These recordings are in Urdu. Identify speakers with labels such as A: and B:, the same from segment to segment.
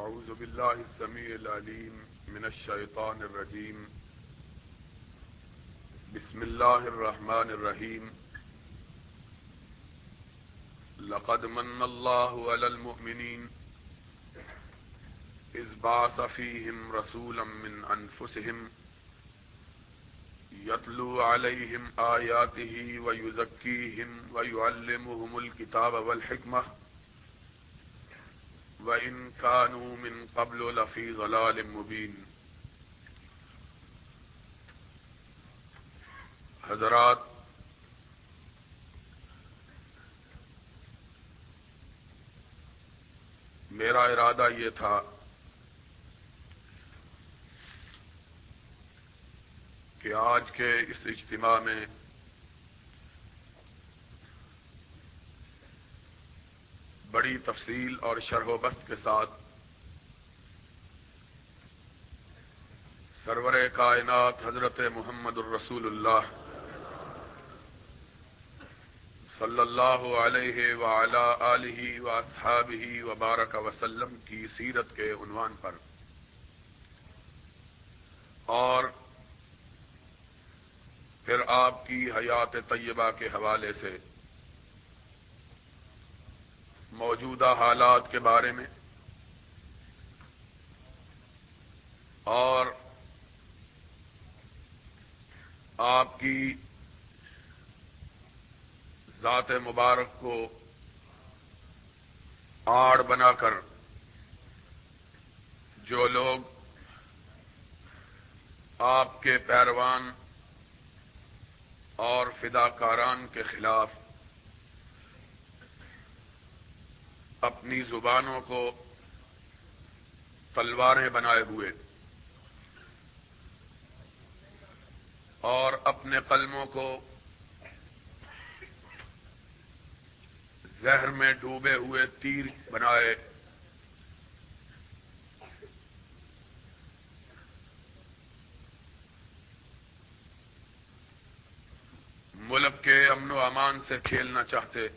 A: أعوذ بالله السميع العليم من الشيطان الرجيم بسم الله الرحمن الرحيم لقد من الله على المؤمنين إذ بعث فيهم رسولا من أنفسهم يتلو عليهم آياته ويزكيهم ويعلمهم الكتاب والحكمة وَإِن كَانُوا مِن قَبْلُ لَفِي ضَلَالٍ مُبِينٍ۔ حضرات، میرا ارادہ یہ تھا کہ آج کے اس اجتماع میں بڑی تفصیل اور شرح و بسط کے ساتھ سرور کائنات حضرت محمد الرسول اللہ صلی اللہ علیہ وعلی آلہ واصحابہ وبارک وسلم کی سیرت کے عنوان پر اور پھر آپ کی حیات طیبہ کے حوالے سے موجودہ حالات کے بارے میں اور آپ کی ذات مبارک کو آڑ بنا کر جو لوگ آپ کے پیروان اور فداکاران کے خلاف اپنی زبانوں کو تلواریں بنائے ہوئے اور اپنے قلموں کو زہر میں ڈوبے ہوئے تیر بنائے ملک کے امن و امان سے کھیلنا چاہتے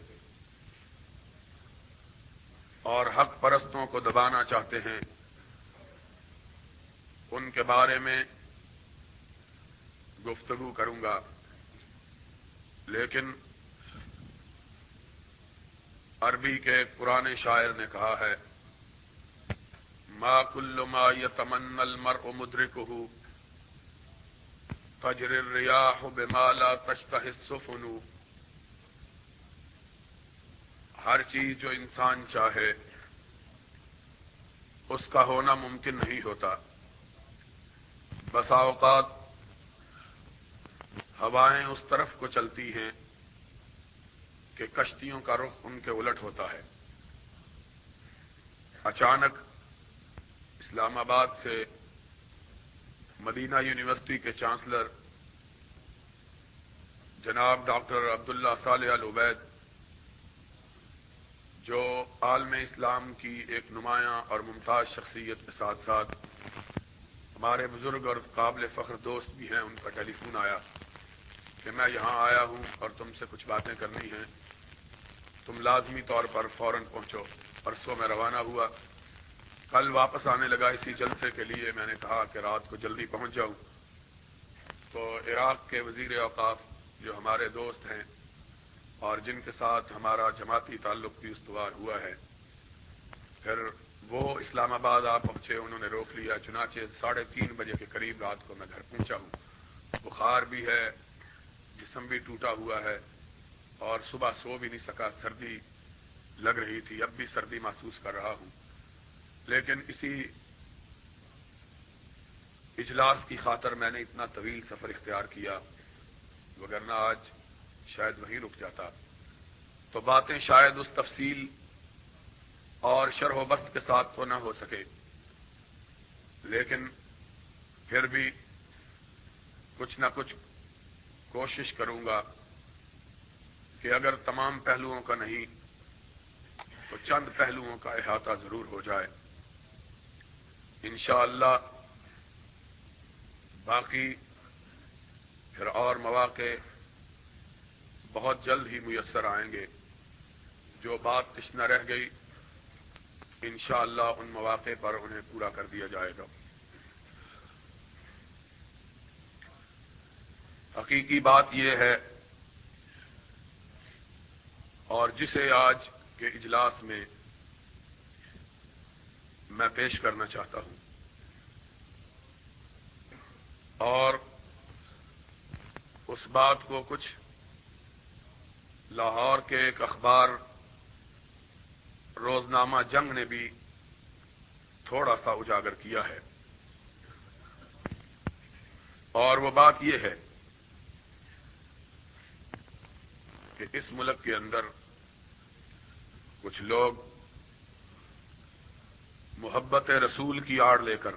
A: اور حق پرستوں کو دبانا چاہتے ہیں، ان کے بارے میں گفتگو کروں گا، لیکن عربی کے ایک پرانے شاعر نے کہا ہے ما کل ما یتمنى المرء مدرکہ تجری الریاح بما لا تشتہی السفن۔ ہر چیز جو انسان چاہے اس کا ہونا ممکن نہیں ہوتا، بسا اوقات ہوائیں اس طرف کو چلتی ہیں کہ کشتیوں کا رخ ان کے الٹ ہوتا ہے۔ اچانک اسلام آباد سے مدینہ یونیورسٹی کے چانسلر جناب ڈاکٹر عبداللہ صالح العبید، جو عالم اسلام کی ایک نمایاں اور ممتاز شخصیت کے ساتھ ساتھ ہمارے بزرگ اور قابل فخر دوست بھی ہیں، ان کا ٹیلی فون آیا کہ میں یہاں آیا ہوں اور تم سے کچھ باتیں کرنی ہیں، تم لازمی طور پر فوراً پہنچو۔ پرسوں میں روانہ ہوا، کل واپس آنے لگا اسی جلسے کے لیے۔ میں نے کہا کہ رات کو جلدی پہنچ جاؤں، تو عراق کے وزیر اوقاف جو ہمارے دوست ہیں اور جن کے ساتھ ہمارا جماعتی تعلق بھی استوار ہوا ہے، پھر وہ اسلام آباد آ پہنچے، انہوں نے روک لیا، چنانچہ 3:30 بجے کے قریب رات کو میں گھر پہنچا ہوں۔ بخار بھی ہے، جسم بھی ٹوٹا ہوا ہے اور صبح سو بھی نہیں سکا، سردی لگ رہی تھی، اب بھی سردی محسوس کر رہا ہوں، لیکن اسی اجلاس کی خاطر میں نے اتنا طویل سفر اختیار کیا، وگرنہ آج شاید وہیں رک جاتا۔ تو باتیں شاید اس تفصیل اور شرح و بسط کے ساتھ تو نہ ہو سکے، لیکن پھر بھی کچھ نہ کچھ کوشش کروں گا کہ اگر تمام پہلوؤں کا نہیں تو چند پہلوؤں کا احاطہ ضرور ہو جائے انشاءاللہ۔ باقی پھر اور مواقع بہت جلد ہی میسر آئیں گے۔ جو بات تشنہ رہ گئی انشاءاللہ ان مواقع پر انہیں پورا کر دیا جائے گا۔ حقیقی بات یہ ہے، اور جسے آج کے اجلاس میں میں پیش کرنا چاہتا ہوں، اور اس بات کو کچھ لاہور کے ایک اخبار روزنامہ جنگ نے بھی تھوڑا سا اجاگر کیا ہے، اور وہ بات یہ ہے کہ اس ملک کے اندر کچھ لوگ محبت رسول کی آڑ لے کر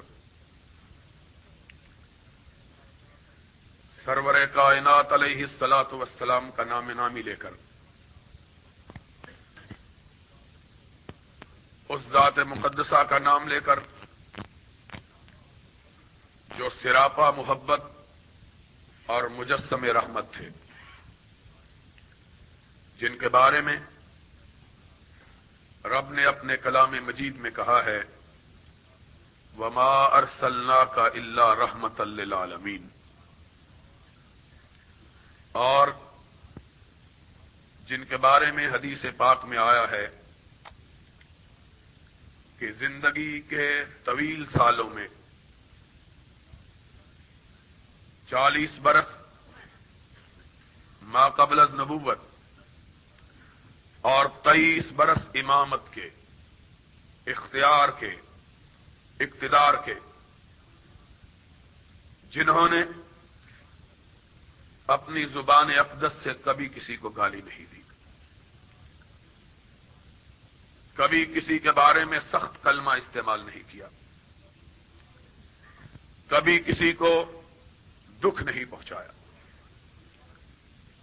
A: سرور کائنات علیہ الصلوۃ والسلام کا نام نامی لے کر اس ذات مقدسہ کا نام لے کر جو سراپا محبت اور مجسم رحمت تھے، جن کے بارے میں رب نے اپنے کلام مجید میں کہا ہے وما ارسلناک الا رحمتا للعالمین، اور جن کے بارے میں حدیث پاک میں آیا ہے کہ زندگی کے طویل سالوں میں 40 برس ما قبل از نبوت اور 23 برس امامت کے، اختیار کے، اقتدار کے، جنہوں نے اپنی زبان اقدس سے کبھی کسی کو گالی نہیں دی، کبھی کسی کے بارے میں سخت کلمہ استعمال نہیں کیا، کبھی کسی کو دکھ نہیں پہنچایا،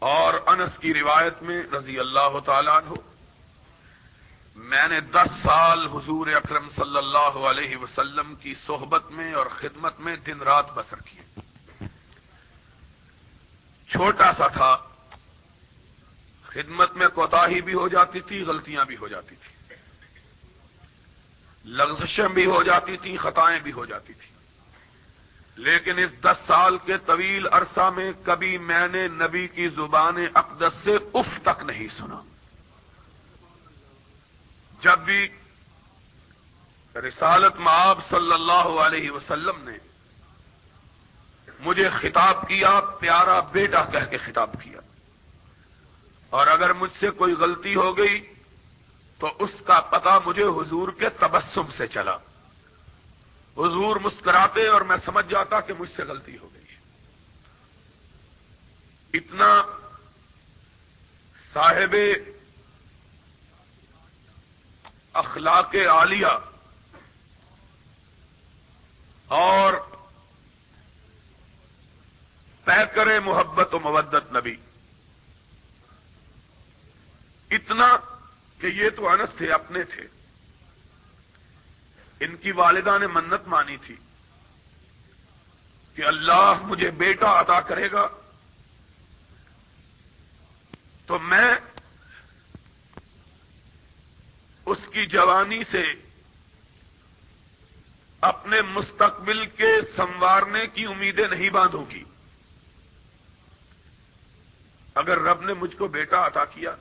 A: اور انس کی روایت میں رضی اللہ تعالیٰ عنہ، میں نے 10 سال حضور اکرم صلی اللہ علیہ وسلم کی صحبت میں اور خدمت میں دن رات بسر کیے۔ چھوٹا سا تھا، خدمت میں کوتاہی بھی ہو جاتی تھی، غلطیاں بھی ہو جاتی تھی، لغزشیں بھی ہو جاتی تھی، خطائیں بھی ہو جاتی تھی، لیکن اس 10 سال کے طویل عرصہ میں کبھی میں نے نبی کی زبان اقدس سے اف تک نہیں سنا۔ جب بھی رسالت مآب صلی اللہ علیہ وسلم نے مجھے خطاب کیا، پیارا بیٹا کہہ کے خطاب کیا، اور اگر مجھ سے کوئی غلطی ہو گئی تو اس کا پتہ مجھے حضور کے تبسم سے چلا۔ حضور مسکراتے اور میں سمجھ جاتا کہ مجھ سے غلطی ہو گئی ہے۔ اتنا صاحب اخلاق عالیہ اور پیکر محبت و مودت نبی، اتنا کہ یہ تو انس تھے، اپنے تھے، ان کی والدہ نے منت مانی تھی کہ اللہ مجھے بیٹا عطا کرے گا تو میں اس کی جوانی سے اپنے مستقبل کے سنوارنے کی امیدیں نہیں باندھوں گی۔ اگر رب نے مجھ کو بیٹا عطا کیا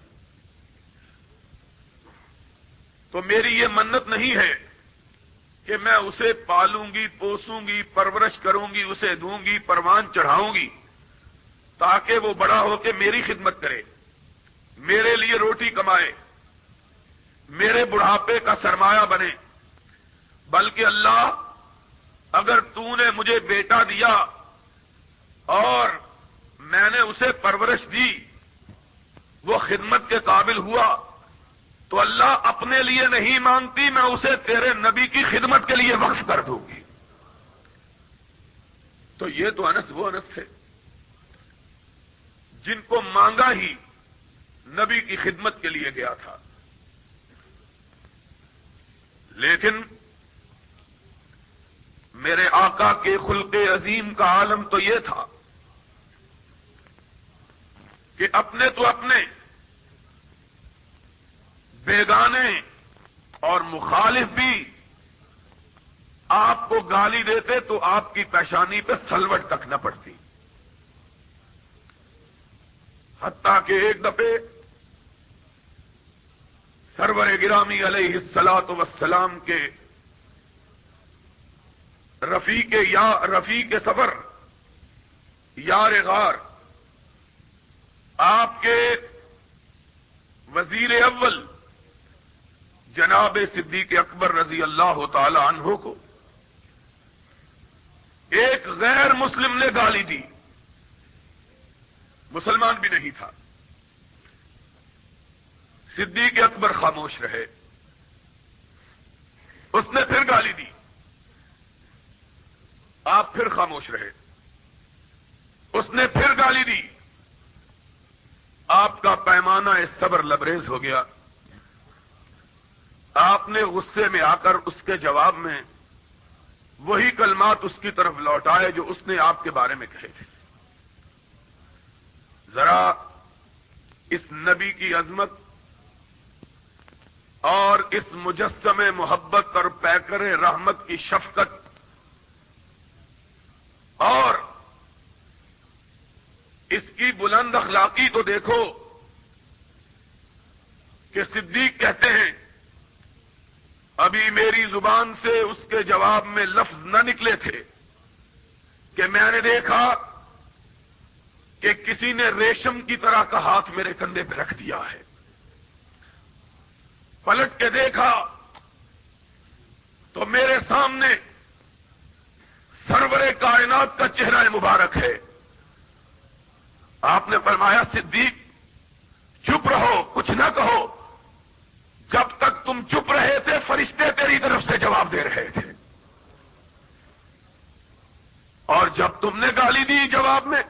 A: تو میری یہ منت نہیں ہے کہ میں اسے پالوں گی، پوسوں گی، پرورش کروں گی، اسے دوں گی، پروان چڑھاؤں گی تاکہ وہ بڑا ہو کے میری خدمت کرے، میرے لیے روٹی کمائے، میرے بڑھاپے کا سرمایہ بنے، بلکہ اللہ اگر تو نے مجھے بیٹا دیا اور میں نے اسے پرورش دی، وہ خدمت کے قابل ہوا، تو اللہ اپنے لیے نہیں مانگتی، میں اسے تیرے نبی کی خدمت کے لیے وقف کر دوں گی۔ تو یہ تو انس وہ انس تھے جن کو مانگا ہی نبی کی خدمت کے لیے گیا تھا، لیکن میرے آقا کے خلق عظیم کا عالم تو یہ تھا کہ اپنے تو اپنے، بیگانے اور مخالف بھی آپ کو گالی دیتے تو آپ کی پیشانی پہ سلوٹ تک نہ پڑتی، حتیٰ کہ ایک دفعے سرور گرامی علیہ الصلاۃ والسلام کے رفیق سفر یار غار آپ کے وزیر اول جناب صدیق اکبر رضی اللہ تعالی عنہ کو ایک غیر مسلم نے گالی دی، مسلمان بھی نہیں تھا۔ صدیق اکبر خاموش رہے، اس نے پھر گالی دی، آپ پھر خاموش رہے، اس نے پھر گالی دی، آپ کا پیمانہ صبر لبریز ہو گیا۔ آپ نے غصے میں آ کر اس کے جواب میں وہی کلمات اس کی طرف لوٹائے جو اس نے آپ کے بارے میں کہے تھے۔ ذرا اس نبی کی عظمت اور اس مجسم محبت اور پیکر رحمت کی شفقت اور اس کی بلند اخلاقی تو دیکھو کہ صدیق کہتے ہیں ابھی میری زبان سے اس کے جواب میں لفظ نہ نکلے تھے کہ میں نے دیکھا کہ کسی نے ریشم کی طرح کا ہاتھ میرے کندھے پہ رکھ دیا ہے، پلٹ کے دیکھا تو میرے سامنے سرور کائنات کا چہرہ مبارک ہے۔ آپ نے فرمایا صدیق چپ رہو، کچھ نہ کہو، جب تک تم چپ رہے تھے فرشتے تیری طرف سے جواب دے رہے تھے، اور جب تم نے گالی دی جواب میں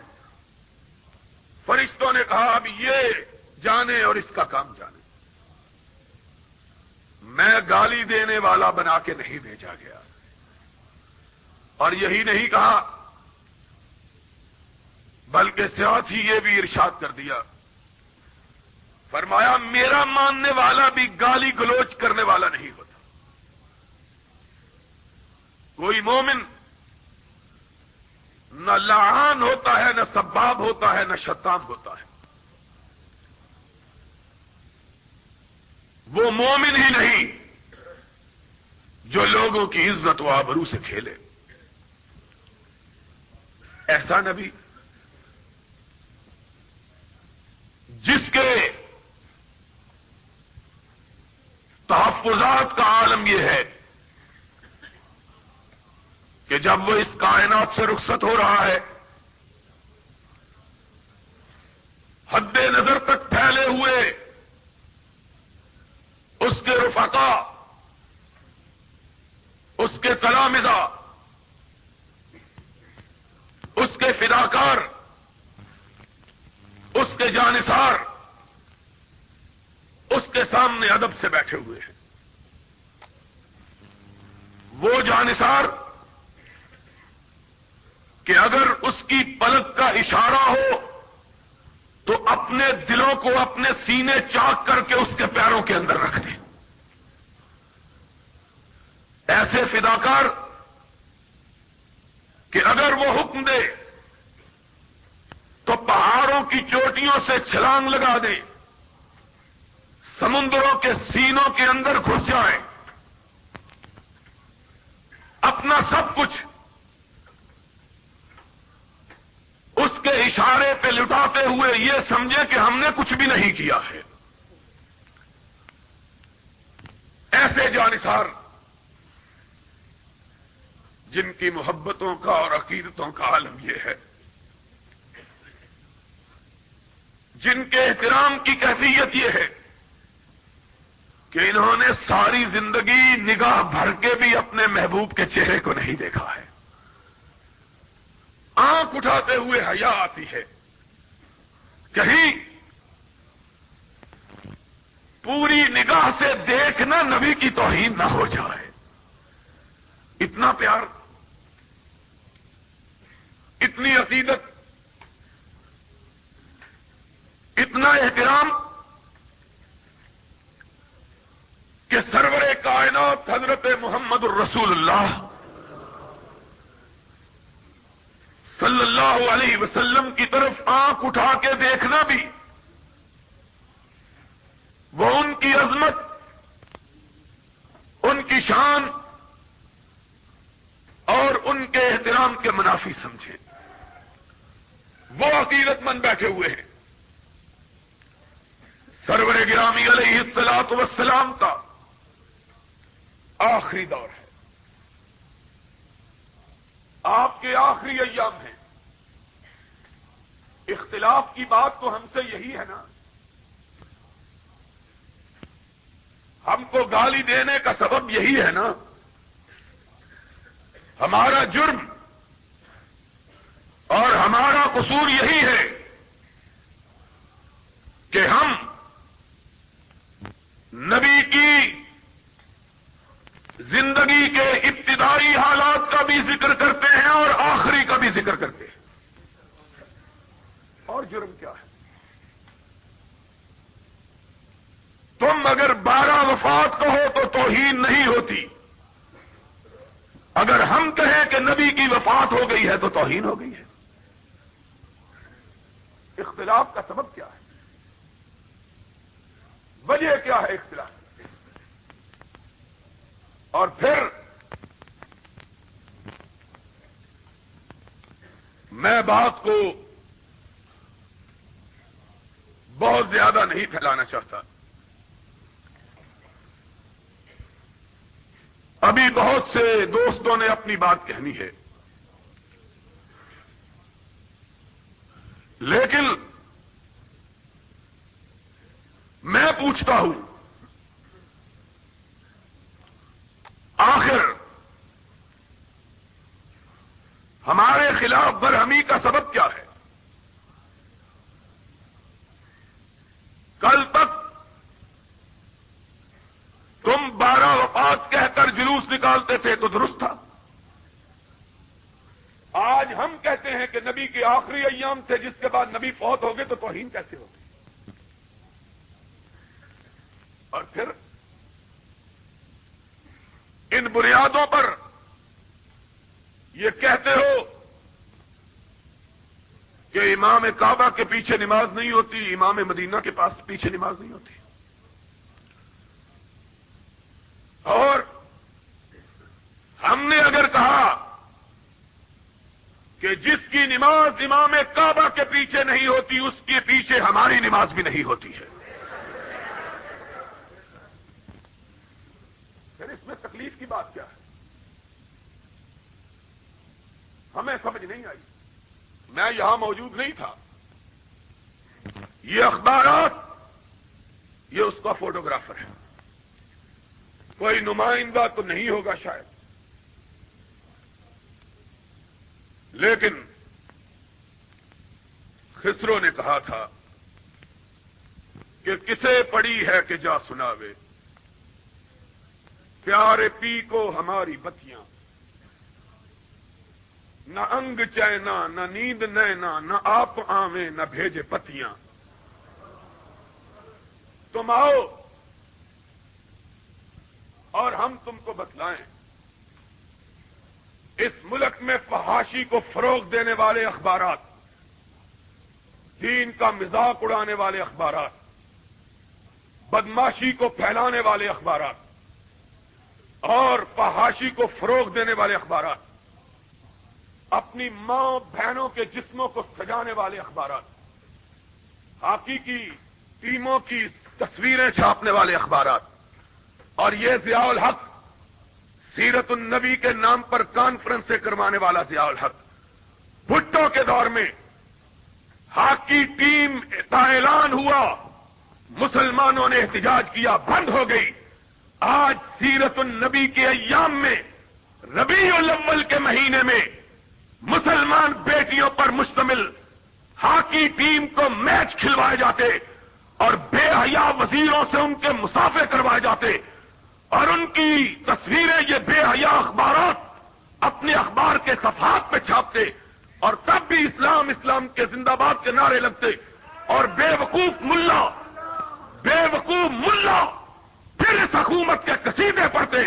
A: فرشتوں نے کہا اب یہ جانے اور اس کا کام جانے۔ میں گالی دینے والا بنا کے نہیں بھیجا گیا، اور یہی نہیں کہا بلکہ ساتھ ہی یہ بھی ارشاد کر دیا، فرمایا میرا ماننے والا بھی گالی گلوچ کرنے والا نہیں ہوتا۔ کوئی مومن نہ لعان ہوتا ہے، نہ سباب ہوتا ہے، نہ شتام ہوتا ہے۔ وہ مومن ہی نہیں جو لوگوں کی عزت و آبرو سے کھیلے۔ ایسا نبی جس کے تحفظات کا عالم یہ ہے کہ جب وہ اس کائنات سے رخصت ہو رہا ہے حد نظر تک پھیلے ہوئے اس کے رفقا، اس کے تلامذہ، اس کے فداکار، اس کے جانثار اس کے سامنے ادب سے بیٹھے ہوئے ہیں۔ وہ جانثار کہ اگر اس کی پلک کا اشارہ ہو تو اپنے دلوں کو اپنے سینے چاک کر کے اس کے پیروں کے اندر رکھ دیں۔ ایسے فداکار کہ اگر وہ حکم دے تو پہاڑوں کی چوٹیوں سے چھلانگ لگا دیں، سمندروں کے سینوں کے اندر گھس جائیں، اپنا سب کچھ اس کے اشارے پہ لٹاتے ہوئے یہ سمجھے کہ ہم نے کچھ بھی نہیں کیا ہے۔ ایسے جانثار جن کی محبتوں کا اور عقیدتوں کا عالم یہ ہے، جن کے احترام کی کیفیت یہ ہے کہ انہوں نے ساری زندگی نگاہ بھر کے بھی اپنے محبوب کے چہرے کو نہیں دیکھا ہے، آنکھ اٹھاتے ہوئے حیا آتی ہے کہیں پوری نگاہ سے دیکھنا نبی کی توہین نہ ہو جائے۔ اتنا پیار، اتنی عقیدت، اتنا احترام کہ سرور وقت حضرت محمد الرسول اللہ صلی اللہ علیہ وسلم کی طرف آنکھ اٹھا کے دیکھنا بھی وہ ان کی عظمت، ان کی شان اور ان کے احترام کے منافی سمجھیں. وہ عقیدت مند بیٹھے ہوئے ہیں. سرور گرامی علیہ الصلوۃ والسلام کا آخری دور ہے، آپ کے آخری ایام ہیں. اختلاف کی بات تو ہم سے یہی ہے نا، ہم کو گالی دینے کا سبب یہی ہے نا. ہمارا جرم اور ہمارا قصور یہی ہے کہ ہم نبی کی زندگی کے ابتدائی حالات کا بھی ذکر کرتے ہیں اور آخری کا بھی ذکر کرتے ہیں. اور جرم کیا ہے؟ تم اگر 12 وفات کہو تو توہین نہیں ہوتی، اگر ہم کہیں کہ نبی کی وفات ہو گئی ہے تو توہین ہو گئی ہے. اختلاف کا سبب کیا ہے؟ وجہ کیا ہے اختلاف؟ اور پھر میں بات کو بہت زیادہ نہیں پھیلانا چاہتا. ابھی بہت سے دوستوں نے اپنی بات کہنی ہے، لیکن میں پوچھتا ہوں آخر ہمارے خلاف برہمی کا سبب کیا ہے؟ کل تک تم 12 وفات کہہ کر جلوس نکالتے تھے تو درست تھا. آج ہم کہتے ہیں کہ نبی کے آخری ایام تھے جس کے بعد نبی فوت ہو گئے تو توہین کیسے ہوگی؟ اور پھر ان بنیادوں پر یہ کہتے ہو کہ امام کعبہ کے پیچھے نماز نہیں ہوتی، امام مدینہ کے پاس پیچھے نماز نہیں ہوتی. اور ہم نے اگر کہا کہ جس کی نماز امام کعبہ کے پیچھے نہیں ہوتی اس کے پیچھے ہماری نماز بھی نہیں ہوتی ہے، پھر اس میں تکلیف کی بات کیا ہے؟ ہمیں سمجھ نہیں آئی. میں یہاں موجود نہیں تھا. یہ اخبارات یہ اس کا فوٹوگرافر ہے، کوئی نمائندہ تو نہیں ہوگا شاید، لیکن خسرو نے کہا تھا کہ کسے پڑی ہے کہ جا سناوے، پیارے پی کو ہماری بتیاں، نہ انگ چینا نہ نیند نینا، نہ آپ آویں نہ بھیجے پتیاں. تم آؤ اور ہم تم کو بتلائیں. اس ملک میں فحاشی کو فروغ دینے والے اخبارات، دین کا مذاق اڑانے والے اخبارات، بدماشی کو پھیلانے والے اخبارات اور فحاشی کو فروغ دینے والے اخبارات، اپنی ماں بہنوں کے جسموں کو سجانے والے اخبارات، ہاکی کی ٹیموں کی تصویریں چھاپنے والے اخبارات، اور یہ ضیاء الحق سیرت النبی کے نام پر کانفرنسیں کروانے والا ضیاء الحق، بھٹو کے دور میں ہاکی ٹیم کا اعلان ہوا، مسلمانوں نے احتجاج کیا، بند ہو گئی. آج سیرت النبی کے ایام میں ربیع الاول کے مہینے میں مسلمان بیٹیوں پر مشتمل ہاکی ٹیم کو میچ کھلوائے جاتے اور بے حیا وزیروں سے ان کے مسافے کروائے جاتے اور ان کی تصویریں یہ بے حیا اخبارات اپنے اخبار کے صفحات پہ چھاپتے اور تب بھی اسلام اسلام کے زندہ باد کے نعرے لگتے اور بے وقوف ملا پھر اس حکومت کے قصیدے پڑھتے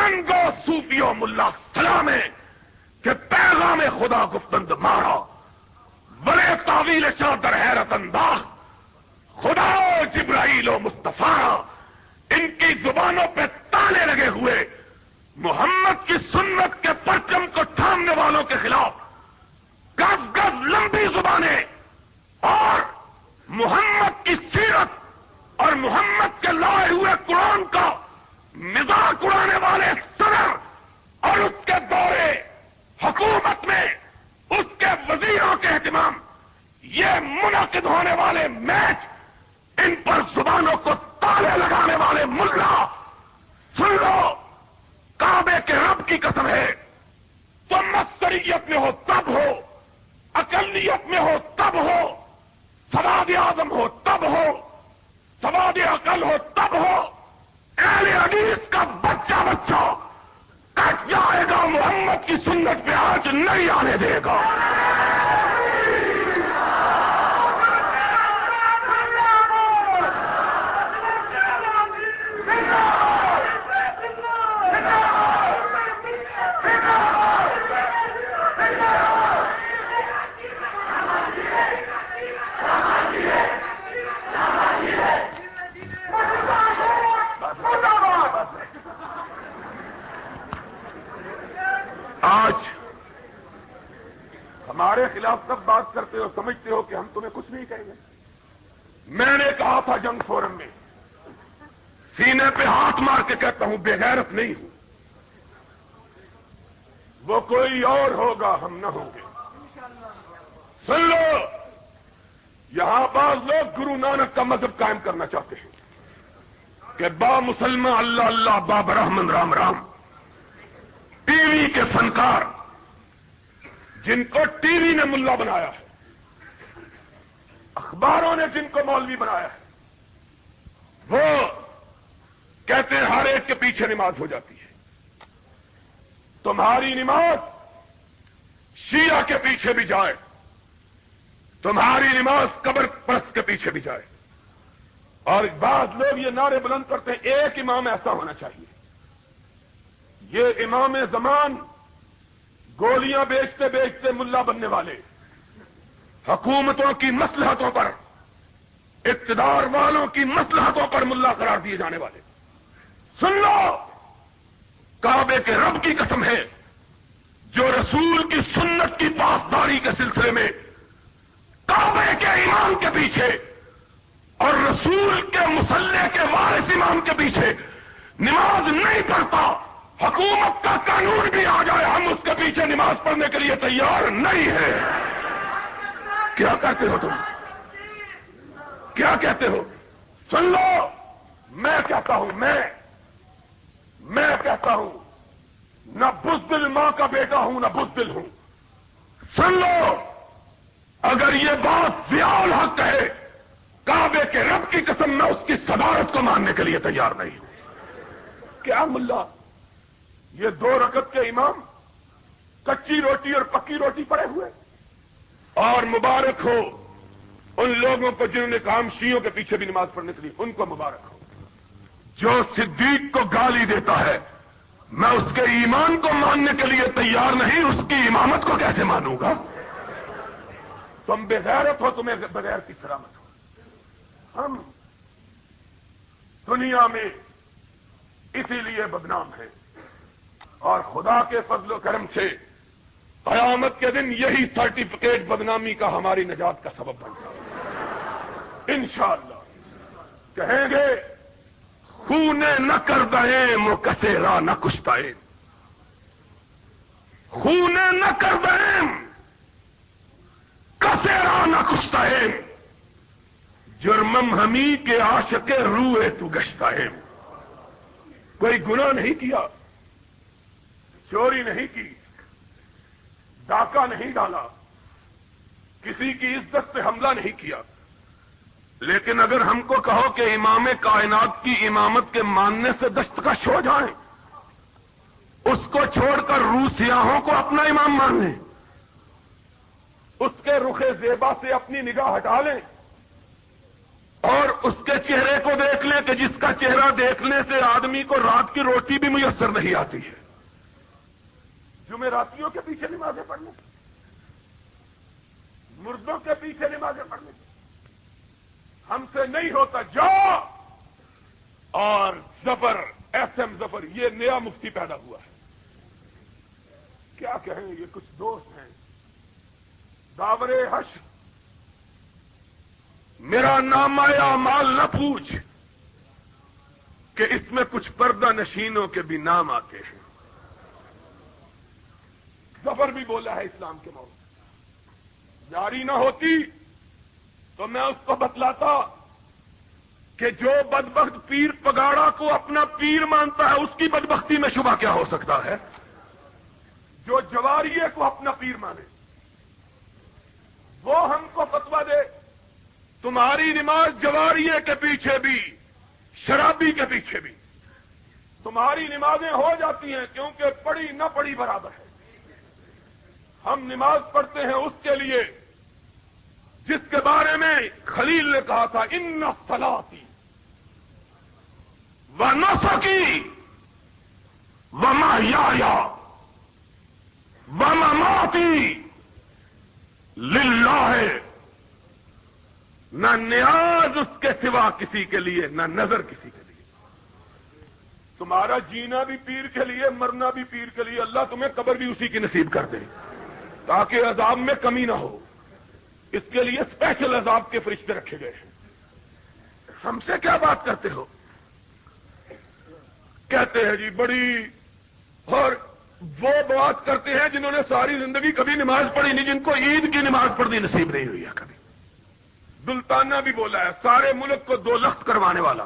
B: سخن گو صوفیو ملا سلامے کہ پیغام خدا گفتند مارا بڑے تعویل شاہ در حیرت انداز خدا و جبرائیل و مصطفیٰ ان کی زبانوں پہ تالے لگے ہوئے محمد کی سنت کے پرچم کو تھامنے والوں کے خلاف گز گز لمبی زبانیں اور محمد کی سیرت اور محمد کے لائے ہوئے قرآن کا مذاق اڑانے والے صدر اور اس کے دورے حکومت میں اس کے وزیروں کے اہتمام یہ منعقد ہونے والے میچ ان پر زبانوں کو تالے لگانے والے ملا سن لو کعبے کے رب کی قسم ہے تم اکثریت میں ہو تب ہو اقلیت میں ہو تب ہو سواد اعظم ہو تب ہو سواد عقل ہو تب ہو اہل حدیث کا بچہ کٹ جائے گا محمد کی سنت پہ آج نہیں آنے دے گا آج ہمارے خلاف سب بات کرتے ہو سمجھتے ہو کہ ہم تمہیں کچھ نہیں کہیں گے میں نے کہا تھا جنگ فورم میں سینے پہ ہاتھ مار کے کہتا ہوں بے غیرت نہیں ہوں وہ کوئی اور ہوگا ہم نہ ہوں گے سن لو یہاں بعض لوگ گرو نانک کا مذہب قائم کرنا چاہتے ہیں کہ با مسلمہ اللہ اللہ با برحمن رام رام ٹی وی کے فنکار جن کو ٹی وی نے ملا بنایا ہے اخباروں نے جن کو مولوی بنایا ہے وہ کہتے ہیں ہر ایک کے پیچھے نماز ہو جاتی ہے تمہاری نماز شیعہ کے پیچھے بھی جائے تمہاری نماز قبر پرست کے پیچھے بھی جائے اور بعض لوگ یہ نعرے بلند کرتے ہیں ایک امام ایسا ہونا چاہیے یہ امام زمان گولیاں بیچتے بیچتے ملا بننے والے حکومتوں کی مصلحتوں پر اقتدار والوں کی مصلحتوں پر ملا قرار دیے جانے والے سن لو کعبے کے رب کی قسم ہے جو رسول کی سنت کی پاسداری کے سلسلے میں کعبے کے امام کے پیچھے اور رسول کے مصلی کے وارث امام کے پیچھے نماز نہیں پڑھتا حکومت کا قانون بھی آ جائے ہم اس کے پیچھے نماز پڑھنے کے لیے تیار نہیں ہے کیا کہتے ہو تم کیا کہتے ہو سن لو میں کہتا ہوں میں کہتا ہوں نہ بزدل ماں کا بیٹا ہوں نہ بزدل ہوں سن لو اگر یہ بات ضیاء الحق ہے کعبے کے رب کی قسم میں اس کی صدارت کو ماننے کے لیے تیار نہیں ہوں کیا ملا یہ 2 رکعت کے امام کچی روٹی اور پکی روٹی پڑے ہوئے اور مبارک ہو ان لوگوں کو جنہوں نے کام شیعوں کے پیچھے بھی نماز پڑھنے کے لیے ان کو مبارک ہو جو صدیق کو گالی دیتا ہے میں اس کے ایمان کو ماننے کے لیے تیار نہیں اس کی امامت کو کیسے مانوں گا تم بے غیرت ہو تمہیں بغیر کی سلامت ہو ہم دنیا میں اسی لیے بدنام ہیں اور خدا کے فضل و کرم سے قیامت کے دن یہی سرٹیفکیٹ بدنامی کا ہماری نجات کا سبب بن جائے انشاءاللہ کہیں گے خونے نہ کر دیں مو کسیرا نہ کشتائیں خونے نہ کر دیں کسیرا نہ کشتائیں جرمم ہمی کے عاشق روئے تو گشتائیں کوئی گناہ نہیں کیا چوری نہیں کی ڈاکہ نہیں ڈالا کسی کی عزت پہ حملہ نہیں کیا لیکن اگر ہم کو کہو کہ امام کائنات کی امامت کے ماننے سے دستکش ہو جائیں اس کو چھوڑ کر روسیاہوں کو اپنا امام مان لیں اس کے رخ زیبا سے اپنی نگاہ ہٹا لیں اور اس کے چہرے کو دیکھ لیں کہ جس کا چہرہ دیکھنے سے آدمی کو رات کی روٹی بھی میسر نہیں آتی ہے، جمعراتیوں کے پیچھے نمازیں پڑھنے، مردوں کے پیچھے نمازیں پڑھنے ہم سے نہیں ہوتا۔ جاؤ اور ظفر، ایس ایم ظفر، یہ نیا مفتی پیدا ہوا ہے، کیا کہیں، یہ کچھ دوست ہیں، داور حشر، میرا نام آیا مال نہ پوچھ، کہ اس میں کچھ پردہ نشینوں کے بھی نام آتے ہیں۔ ظفر بھی بولا ہے اسلام کے موضوع، جاری نہ ہوتی تو میں اس کو بتلاتا کہ جو بدبخت پیر پگاڑا کو اپنا پیر مانتا ہے اس کی بدبختی میں شبہ کیا ہو سکتا ہے، جو جواریے کو اپنا پیر مانے وہ ہم کو فتویٰ دے تمہاری نماز جواریے کے پیچھے بھی، شرابی کے پیچھے بھی تمہاری نمازیں ہو جاتی ہیں، کیونکہ پڑھی نہ پڑھی برابر ہے۔ ہم نماز پڑھتے ہیں اس کے لیے جس کے بارے میں خلیل نے کہا تھا، ان صلاتی و نسکی و محیای و مماتی للہ، نہ نیاز اس کے سوا کسی کے لیے، نہ نظر کسی کے لیے۔ تمہارا جینا بھی پیر کے لیے، مرنا بھی پیر کے لیے، اللہ تمہیں قبر بھی اسی کی نصیب کر دے تاکہ عذاب میں کمی نہ ہو، اس کے لیے اسپیشل عذاب کے فرشتے رکھے گئے ہیں۔ ہم سے کیا بات کرتے ہو؟ کہتے ہیں جی بڑی، اور وہ بات کرتے ہیں جنہوں نے ساری زندگی کبھی نماز پڑھی نہیں، جن کو عید کی نماز پڑھنی نصیب نہیں ہوئی ہے کبھی۔ دلتانہ بھی بولا ہے، سارے ملک کو دو لخت کروانے والا،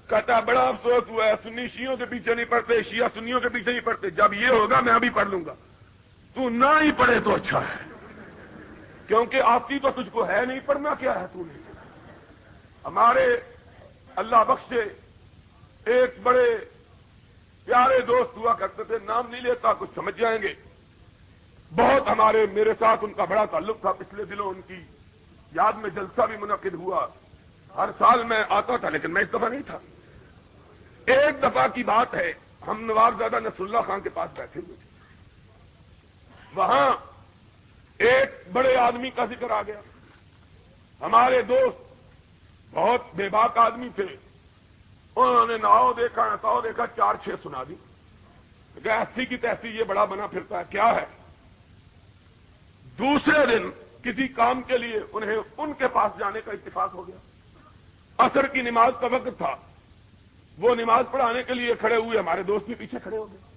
B: کہتا بڑا افسوس ہوا ہے سنی شیعوں کے پیچھے نہیں پڑتے، شیعہ سنیوں کے پیچھے نہیں پڑتے، جب یہ ہوگا میں بھی پڑھ لوں گا۔ تو نہ ہی پڑھے تو اچھا ہے، کیونکہ آتی تو تجھ کو ہے نہیں، پڑھنا کیا ہے تو نے۔ ہمارے اللہ بخشے ایک بڑے پیارے دوست ہوا کرتے تھے، نام نہیں لیتا کچھ سمجھ جائیں گے، بہت ہمارے میرے ساتھ ان کا بڑا تعلق تھا، پچھلے دنوں ان کی یاد میں جلسہ بھی منعقد ہوا، ہر سال میں آتا تھا لیکن میں اس دفعہ نہیں تھا۔ ایک دفعہ کی بات ہے، ہم نوابزادہ نصر اللہ خان کے پاس بیٹھے ہوئے تھے، وہاں ایک بڑے آدمی کا ذکر آ گیا۔ ہمارے دوست بہت بے باک آدمی تھے، انہوں نے ناؤ دیکھا نتاؤ دیکھا، 4-6 سنا دی، کہ ایسی کی تیسی یہ بڑا بنا پھرتا ہے، کیا ہے؟ دوسرے دن کسی کام کے لیے انہیں ان کے پاس جانے کا اتفاق ہو گیا، عصر کی نماز کا وقت تھا، وہ نماز پڑھانے کے لیے کھڑے ہوئے، ہمارے دوست بھی پیچھے کھڑے ہو گئے۔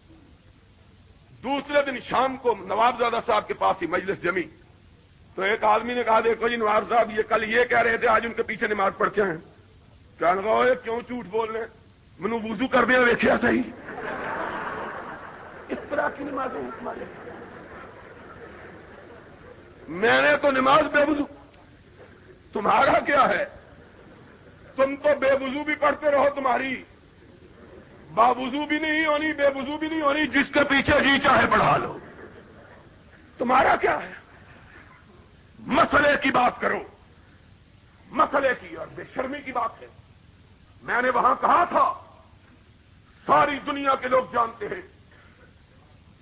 B: دوسرے دن شام کو نوابزادہ صاحب کے پاس ہی مجلس جمی، تو ایک آدمی نے کہا دیکھو جی نواب صاحب یہ کل یہ کہہ رہے تھے آج ان کے پیچھے نماز پڑھ کے ہیں، کیا لگا کیوں جھوٹ بول رہے ہیں، منو وضو کر دیا دیکھا صحیح، اس طرح کی نمازیں ہمارے، میں نے تو نماز بے وضو، تمہارا کیا ہے؟ تم تو بے وضو بھی پڑھتے رہو، تمہاری باوضو بھی نہیں ہونی، بے وضو بھی نہیں ہونی، جس کے پیچھے جی چاہے پڑھا لو، تمہارا کیا ہے؟ مسئلے کی بات کرو، مسئلے کی، اور بے شرمی کی بات ہے۔ میں نے وہاں کہا تھا، ساری دنیا کے لوگ جانتے ہیں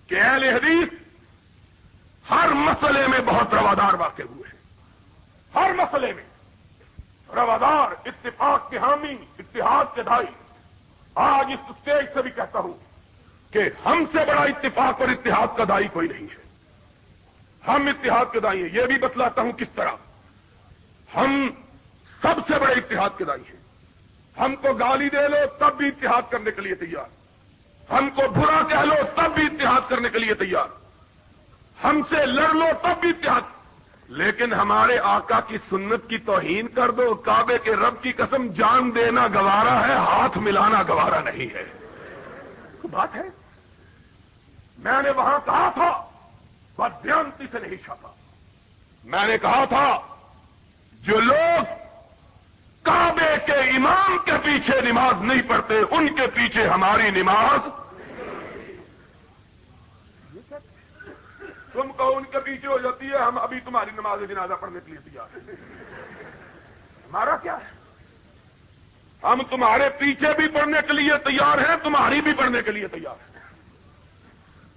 B: کہ اہل حدیث ہر مسئلے میں بہت روادار واقع ہوئے ہیں، ہر مسئلے میں روادار، اتفاق کے حامی، اتحاد کے دائی۔ آج اس اسٹیج سے بھی کہتا ہوں کہ ہم سے بڑا اتفاق اور اتحاد کا دائی کوئی نہیں ہے، ہم اتحاد کے دائی ہیں۔ یہ بھی بتلاتا ہوں کس طرح، ہم سب سے بڑے اتحاد کے دائی ہیں۔ ہم کو گالی دے لو تب بھی اتحاد کرنے کے لیے تیار، ہم کو برا کہہ لو تب بھی اتحاد کرنے کے لیے تیار، ہم سے لڑ لو تب بھی اتحاد، لیکن ہمارے آقا کی سنت کی توہین کر دو، کعبے کے رب کی قسم جان دینا گوارا ہے، ہاتھ ملانا گوارا نہیں ہے۔ بات ہے، میں نے وہاں کہا تھا، بدیانتی سے نہیں چھاپا، میں نے کہا تھا جو لوگ کعبے کے امام کے پیچھے نماز نہیں پڑھتے ان کے پیچھے ہماری نماز، تم کہو ان کے پیچھے ہو جاتی ہے، ہم ابھی تمہاری نماز جنازہ پڑھنے کے لیے تیار ہیں، ہمارا کیا ہے؟ ہم تمہارے پیچھے بھی پڑھنے کے لیے تیار ہیں، تمہاری بھی پڑھنے کے لیے تیار ہیں،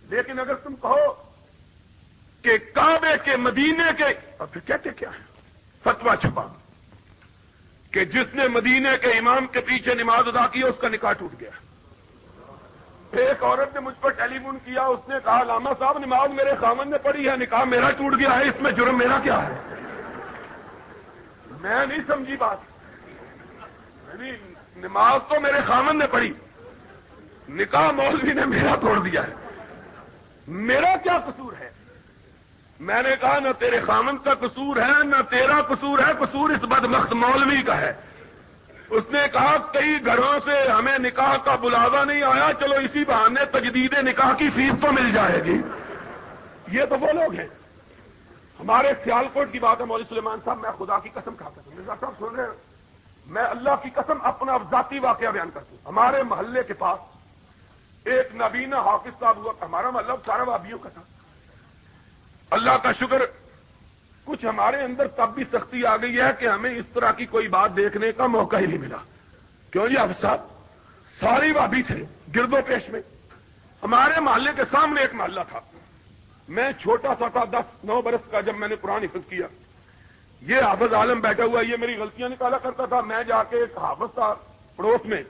B: لیکن اگر تم کہو کہ کعبے کے مدینے کے، اور پھر کہتے کیا ہے؟ فتویٰ چھپا کہ جس نے مدینے کے امام کے پیچھے نماز ادا کی اس کا نکاح ٹوٹ گیا۔ ایک عورت نے مجھ پر ٹیلی فون کیا، اس نے کہا علامہ صاحب نماز میرے خامن نے پڑھی ہے، نکاح میرا ٹوٹ گیا ہے، اس میں جرم میرا کیا ہے؟ میں نہیں سمجھی بات۔ نماز تو میرے خامن نے پڑھی، نکاح مولوی نے میرا توڑ دیا ہے، میرا کیا قصور ہے؟ میں نے کہا نہ تیرے خامن کا قصور ہے نہ تیرا قصور ہے، قصور اس بدبخت مولوی کا ہے۔ اس نے کہا کئی گھروں سے ہمیں نکاح کا بلاوا نہیں آیا، چلو اسی بہانے تجدید نکاح کی فیس تو مل جائے گی۔ یہ تو وہ لوگ ہیں۔ ہمارے سیالکوٹ کی بات ہے مولوی سلیمان صاحب، میں خدا کی قسم کھاتا ہوں، مرزا صاحب سن رہے ہیں، میں اللہ کی قسم اپنا ذاتی واقعہ بیان کرتا ہوں۔ ہمارے محلے کے پاس ایک نابینا حافظ صاحب ہوا، ہمارا محلہ سارا وابیوں کا تھا۔ اللہ کا شکر کچھ ہمارے اندر تب بھی سختی آ گئی ہے کہ ہمیں اس طرح کی کوئی بات دیکھنے کا موقع ہی نہیں ملا۔ کیوں جی حافظ صاحب ساری وابی تھے گرد و پیش میں۔ ہمارے محلے کے سامنے ایک محلہ تھا، میں چھوٹا سا تھا 10-9 برس کا، جب میں نے قرآن حفظ کیا، یہ حافظ عالم بیٹھا ہوا، یہ میری غلطیاں نکالا کرتا تھا، میں جا کے ایک حافظ تھا پڑوس میں،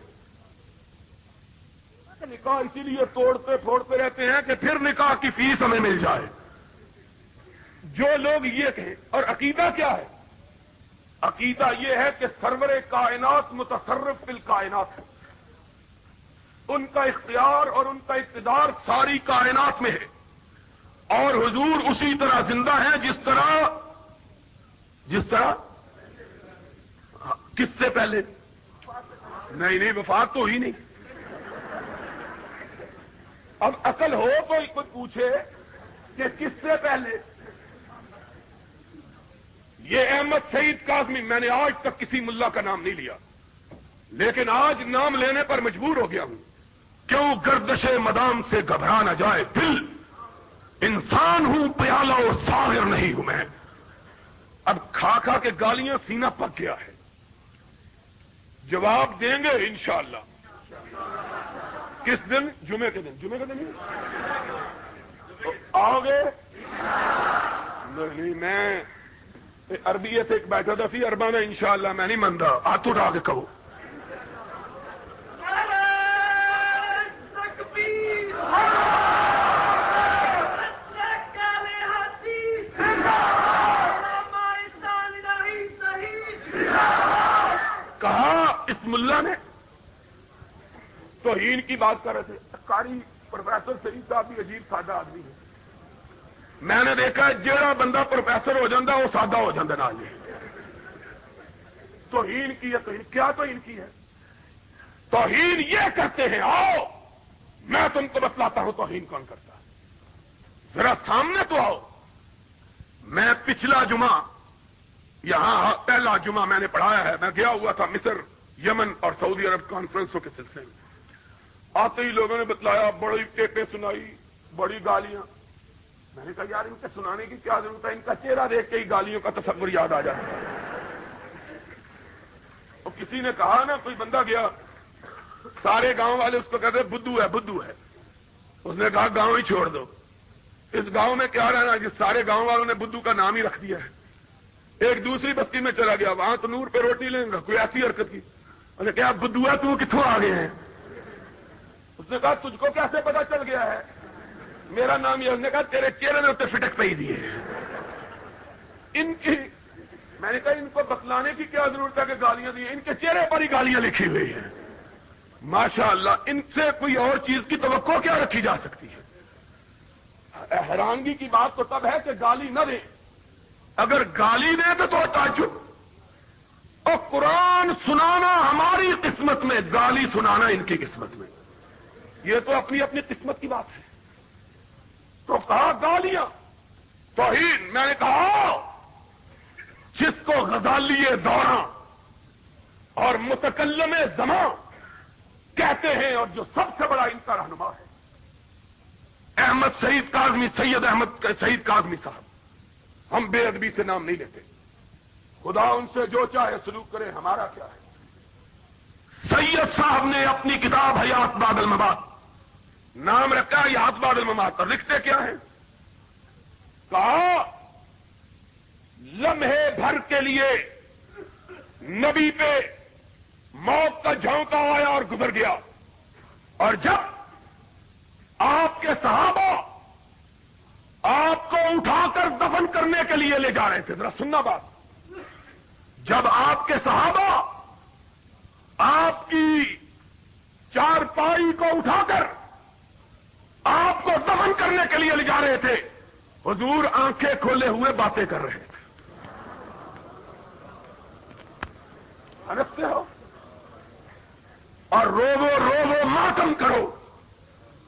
B: نکاح اسی لیے توڑتے پھوڑتے رہتے ہیں کہ پھر نکاح کی فیس ہمیں مل جائے۔ جو لوگ یہ کہیں، اور عقیدہ کیا ہے؟ عقیدہ یہ ہے کہ سرور کائنات متصرف فی الکائنات ہے، ان کا اختیار اور ان کا اقتدار ساری کائنات میں ہے، اور حضور اسی طرح زندہ ہیں جس طرح کس سے پہلے؟ نہیں وفات تو ہی نہیں۔ اب عقل ہو تو کوئی پوچھے کہ کس سے پہلے؟ یہ احمد سعید کاظمی، میں نے آج تک کسی ملا کا نام نہیں لیا، لیکن آج نام لینے پر مجبور ہو گیا ہوں۔ کیوں گردش مدام سے گھبرا نہ جائے دل، انسان ہوں پیالہ اور ساغر نہیں ہوں میں۔ اب کھا کھا کے گالیاں سینہ پک گیا ہے، جواب دیں گے انشاءاللہ۔ کس دن؟ جمعے کے دن آؤ گے؟ نہیں، میں عربی سے ایک بیٹھا تھا فی اربانہ انشاءاللہ، میں نہیں منتا، ہاتھ اٹھا کے کہو۔ کہا اس ملا نے توہین کی بات کر رہے تھے، قاری پروفیسر سعید صاحب بھی عجیب سادہ آدمی ہے، میں نے دیکھا جہاں بندہ پروفیسر ہو جاتا وہ سادہ ہو جاتا نہ جی۔ توہین کی ہے، توہین کیا توہین کی ہے؟ توہین یہ کرتے ہیں، آؤ میں تم کو بتلاتا ہوں توہین کون کرتا ہے، ذرا سامنے تو آؤ۔ میں پچھلا جمعہ یہاں پہلا جمعہ میں نے پڑھایا ہے، میں گیا ہوا تھا مصر، یمن اور سعودی عرب کانفرنسوں کے سلسلے میں۔ آتے ہی لوگوں نے بتلایا، بڑی ٹیپیں سنائی، بڑی گالیاں۔ میں نے کہا یار ان کے سنانے کی کیا ضرورت ہے، ان کا چہرہ دیکھ کے ہی گالیوں کا تصور یاد آ جاتا ہے۔ اور کسی نے کہا نا، کوئی بندہ گیا، سارے گاؤں والے اس کو کہتے بدھو ہے بدھو ہے، اس نے کہا گاؤں ہی چھوڑ دو، اس گاؤں میں کیا رہنا، جس سارے گاؤں والوں نے بدھو کا نام ہی رکھ دیا ہے۔ ایک دوسری بستی میں چلا گیا، وہاں تو نور پہ روٹی لیں گا، کوئی ایسی حرکت کی، اس نے کہا بدھو ہے تو کتوں آ گئے ہیں؟ اس نے کہا تجھ کو کیسے پتا چل گیا ہے میرا نام یہ؟ اس نے کہا تیرے چہرے میں اتنے فٹک پہ ہی دیے۔ ان کی میں نے کہا ان کو بتلانے کی کیا ضرورت ہے کہ گالیاں دی، ان کے چہرے پر ہی گالیاں لکھی ہوئی ہیں۔ ماشاء اللہ، ان سے کوئی اور چیز کی توقع کیا رکھی جا سکتی ہے؟ حیرانگی کی بات تو تب ہے کہ گالی نہ دیں، اگر گالی دیں تو تعجب۔ اور قرآن سنانا ہماری قسمت میں، گالی سنانا ان کی قسمت میں، یہ تو اپنی اپنی قسمت کی بات ہے۔ تو کہا گالیاں توہین، میں نے کہا جس کو غزالی دوراں اور متکلم زمان کہتے ہیں، اور جو سب سے بڑا ان کا رہنما ہے احمد سعید کاظمی، سید احمد سعید کاظمی صاحب، ہم بے ادبی سے نام نہیں لیتے، خدا ان سے جو چاہے سلوک کرے، ہمارا کیا ہے؟ سید صاحب نے اپنی کتاب حیات بعد الممات نام رکھا حیات بعد الممات، اور لکھتے کیا ہیں؟ کہا لمحے بھر کے لیے نبی پہ موت کا جھونکا آیا اور گزر گیا، اور جب آپ کے صحابہ آپ کو اٹھا کر دفن کرنے کے لیے لے جا رہے تھے، ذرا سننا بات، جب آپ کے صحابہ آپ کی چارپائی کو اٹھا کر آپ کو دفن کرنے کے لیے لے جا رہے تھے، حضور آنکھیں کھولے ہوئے باتیں کر رہے تھے۔ ہنستے ہو اور رو ماتم کرو،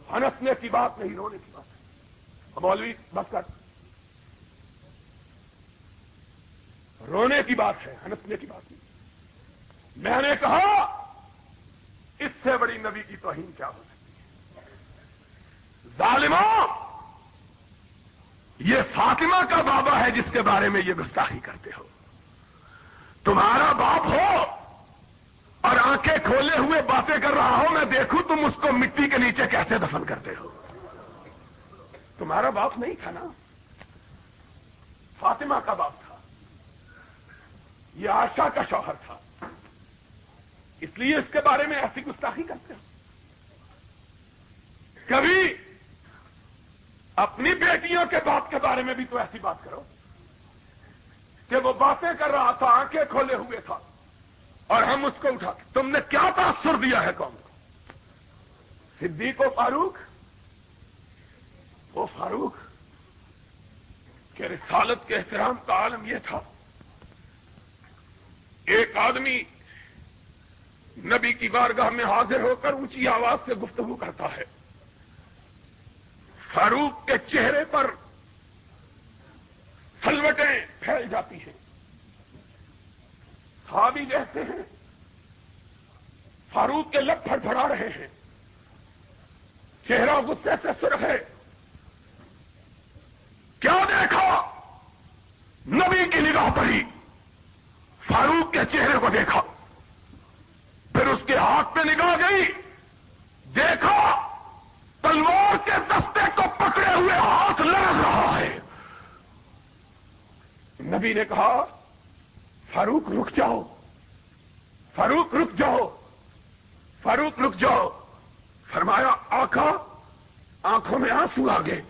B: ہنسنے کی بات نہیں، رونے کی بات ہے۔ مولوی بس کر، رونے کی بات ہے، ہنسنے کی بات نہیں۔ میں نے کہا اس سے بڑی نبی کی توہین کیا ہو سکتی ہے؟ ظالموں، یہ فاطمہ کا بابا ہے جس کے بارے میں یہ گستاخی کرتے ہو۔ تمہارا باپ ہو اور آنکھیں کھولے ہوئے باتیں کر رہا ہو، میں دیکھوں تم اس کو مٹی کے نیچے کیسے دفن کرتے ہو۔ تمہارا باپ نہیں تھا نا، فاطمہ کا باپ تھا، یہ عائشہ کا شوہر تھا، اس لیے اس کے بارے میں ایسی گستاخی کرتے ہو۔ کبھی اپنی بیٹیوں کے باپ کے بارے میں بھی تو ایسی بات کرو کہ وہ باتیں کر رہا تھا، آنکھیں کھولے ہوئے تھا، اور ہم اس کو اٹھا کے، تم نے کیا تاثر دیا ہے قوم کو؟ صدیق و فاروق، وہ فاروق کہ رسالت کے احترام کا عالم یہ تھا، ایک آدمی نبی کی بارگاہ میں حاضر ہو کر اونچی آواز سے گفتگو کرتا ہے، فاروق کے چہرے پر سلوٹیں پھیل جاتی ہیں، صحابی کہتے ہیں فاروق کے لب پھڑپھڑا رہے ہیں، چہرہ غصے سے سرخ ہے۔ کیا دیکھا؟ نبی کی نگاہ پڑی، فاروق کے چہرے کو دیکھا، پھر اس کے ہاتھ پہ نگاہ گئی، دیکھا تلوار کے دستے کو پکڑے ہوئے ہاتھ لرز رہا ہے۔ نبی نے کہا فاروق رک جاؤ، فاروق رک جاؤ، فاروق رک جاؤ۔ فرمایا آقا، آنکھوں میں آنسو آ گئے،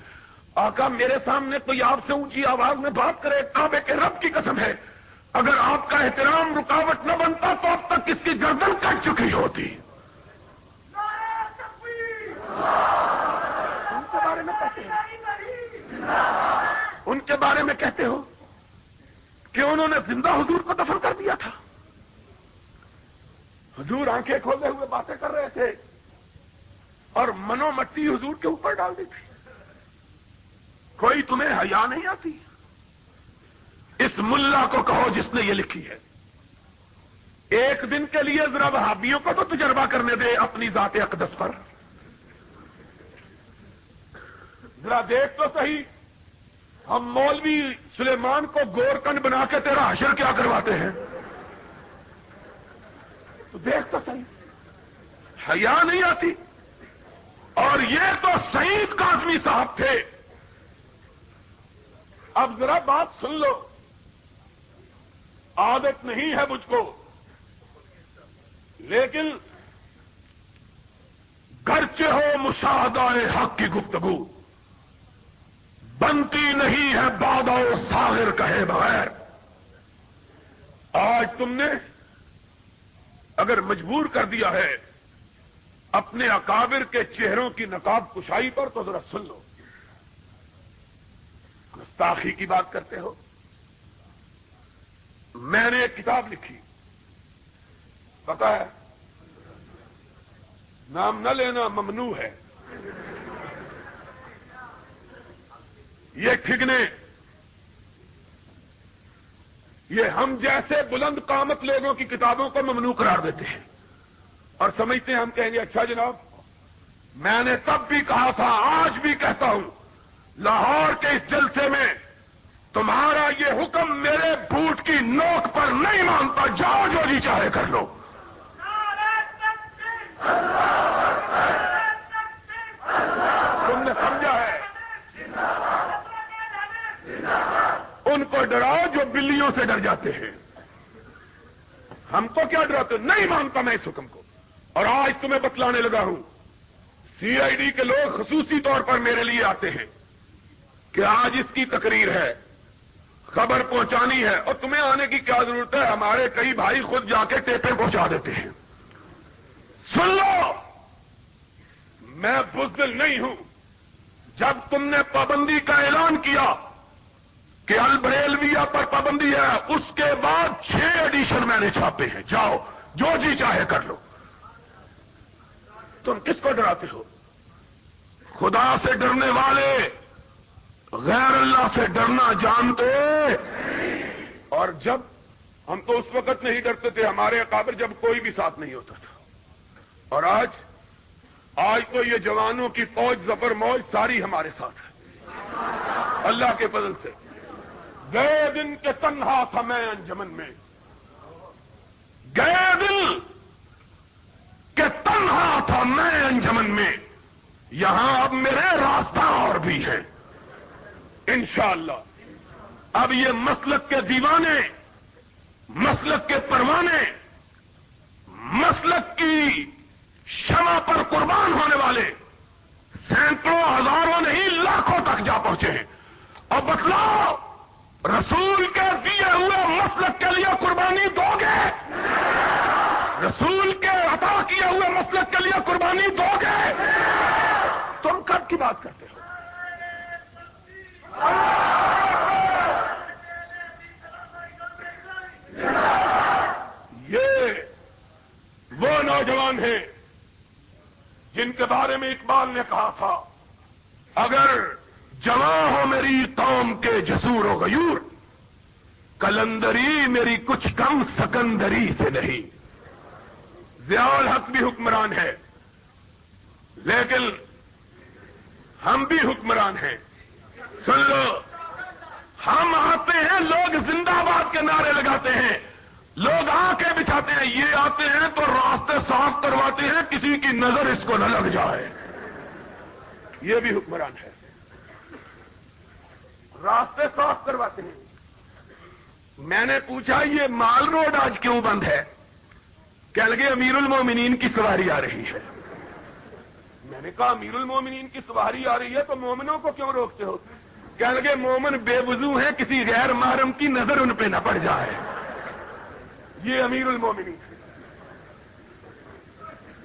B: آقا میرے سامنے کوئی آپ سے اونچی آواز میں بات کرے، کعبے کے رب کی قسم ہے اگر آپ کا احترام رکاوٹ نہ بنتا تو اب تک اس کی گردن کٹ چکی ہوتی۔ ان کے بارے میں کہتے ہو، ان کے بارے میں کہتے ہو کہ انہوں نے زندہ حضور کو دفن کر دیا تھا۔ حضور آنکھیں کھولے ہوئے باتیں کر رہے تھے اور منو مٹی حضور کے اوپر ڈال دی تھی۔ کوئی تمہیں حیا نہیں آتی؟ اس ملا کو کہو جس نے یہ لکھی ہے، ایک دن کے لیے ذرا وہابیوں کو تو تجربہ کرنے دے اپنی ذات اقدس پر، ذرا دیکھ تو صحیح، ہم مولوی سلیمان کو گورکنڈ بنا کے تیرا حشر کیا کرواتے ہیں، تو دیکھ تو صحیح، حیا نہیں آتی۔ اور یہ تو سعید کاظمی صاحب تھے۔ اب ذرا بات سن لو، عادت نہیں ہے مجھ کو، لیکن گرچہ ہو مشاہدہ حق کی گفتگو، بنتی نہیں ہے بادہ و ساغر کہے بغیر۔ آج تم نے اگر مجبور کر دیا ہے اپنے اکابر کے چہروں کی نقاب کشائی پر تو ذرا سن لو، گستاخی کی بات کرتے ہو۔ میں نے ایک کتاب لکھی، پتا ہے نام نہ لینا ممنوع ہے، یہ ٹھگنے، یہ ہم جیسے بلند قامت لوگوں کی کتابوں کو ممنوع قرار دیتے ہیں اور سمجھتے ہیں ہم کہیں گے اچھا جناب، میں نے تب بھی کہا تھا، آج بھی کہتا ہوں، لاہور کے اس جلسے میں تمہارا یہ حکم میرے بوٹ کی نوک پر نہیں مانتا، جاؤ جو جی چاہے کر لو۔ حکموں سے ڈر جاتے ہیں. ہم تو کیا ڈراتے؟ نہیں مانتا میں اس حکم کو. اور آج تمہیں بتلانے لگا ہوں. سی آئی ڈی کے لوگ خصوصی طور پر میرے لیے آتے ہیں کہ آج اس کی تقریر ہے, خبر پہنچانی ہے, اور تمہیں آنے کی کیا ضرورت ہے؟ ہمارے کئی بھائی خود جا کے ٹیپیں پہنچا دیتے ہیں. سن لو, میں بزدل نہیں ہوں. جب تم نے پابندی کا اعلان کیا کہ البریلویہ پر پابندی ہے, اس کے بعد 6 ایڈیشن میں نے چھاپے ہیں. جاؤ جو جی چاہے کر لو. تم کس کو ڈراتے ہو؟ خدا سے ڈرنے والے غیر اللہ سے ڈرنا جانتے. اور جب ہم تو اس وقت نہیں ڈرتے تھے, ہمارے اکابر جب کوئی بھی ساتھ نہیں ہوتا تھا. اور آج تو یہ جوانوں کی فوج ظفر موج ساری ہمارے ساتھ ہے اللہ کے فضل سے. گئے دن کے تنہا تھا میں انجمن میں, گئے دل کہ تنہا تھا میں انجمن میں, یہاں اب میرے راستہ اور بھی ہیں انشاءاللہ. اب یہ مسلک کے دیوانے, مسلک کے پروانے, مسلک کی شمع پر قربان ہونے والے سینکڑوں ہزاروں نہیں لاکھوں تک جا پہنچے ہیں. اور بتلاؤ, رسول کے دیے ہوئے مسلک کے لیے قربانی دو گے؟ رسول کے عطا کیے ہوئے مسلک کے لیے قربانی دو گے؟ تم کب کی بات کرتے ہو؟ یہ وہ نوجوان ہیں جن کے بارے میں اقبال نے کہا تھا, اگر جواں ہو میری قوم کے جسور و غیور, کلندری میری کچھ کم سکندری سے نہیں. ضیاء الحق بھی حکمران ہے, لیکن ہم بھی حکمران ہیں. سن لو, ہم آتے ہیں, لوگ زندہ باد کے نعرے لگاتے ہیں, لوگ آنکھیں بچھاتے ہیں. یہ آتے ہیں تو راستے صاف کرواتے ہیں, کسی کی نظر اس کو نہ لگ جائے. یہ بھی حکمران ہے, راستے صاف کرواتے ہیں. میں نے پوچھا یہ مال روڈ آج کیوں بند ہے؟ کہنے لگے امیر المومنین کی سواری آ رہی ہے. میں نے کہا امیر المومنین کی سواری آ رہی ہے تو مومنوں کو کیوں روکتے ہو؟ کہنے لگے مومن بے وضو ہیں, کسی غیر محرم کی نظر ان پہ نہ پڑ جائے. یہ امیر المومنین ہے,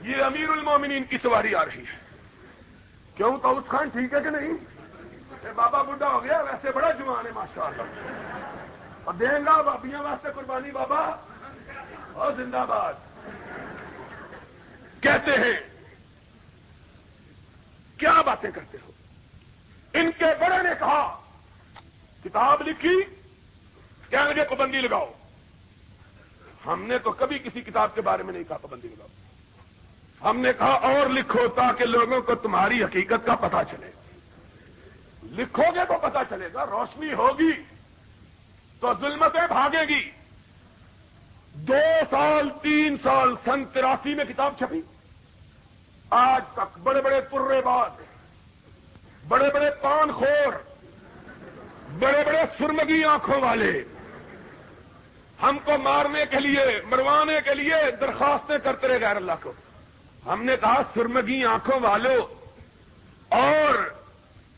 B: یہ امیر المومنین کی سواری آ رہی ہے. کیوں طاؤس خان ٹھیک ہے کہ نہیں؟ بابا بڈھا ہو گیا, ویسے بڑا جوان ہے ماشاءاللہ. اور دیں گا بابیاں واسطے قربانی بابا, اور زندہ باد. کہتے ہیں کیا باتیں کرتے ہو؟ ان کے بڑے نے کہا کتاب لکھی, کہنے لگے پابندی لگاؤ. ہم نے تو کبھی کسی کتاب کے بارے میں نہیں کہا پابندی لگاؤ. ہم نے کہا اور لکھو تاکہ لوگوں کو تمہاری حقیقت کا پتہ چلے. لکھو گے تو پتہ چلے گا, روشنی ہوگی تو ظلمتیں بھاگے گی. 2 سال 3 سال, سن 83 میں کتاب چھپی, آج تک بڑے بڑے پرے باز, بڑے بڑے پان خور, بڑے بڑے سرمگی آنکھوں والے ہم کو مارنے کے لیے, مروانے کے لیے درخواستیں کرتے رہے غیر اللہ کو. ہم نے کہا سرمگی آنکھوں والوں اور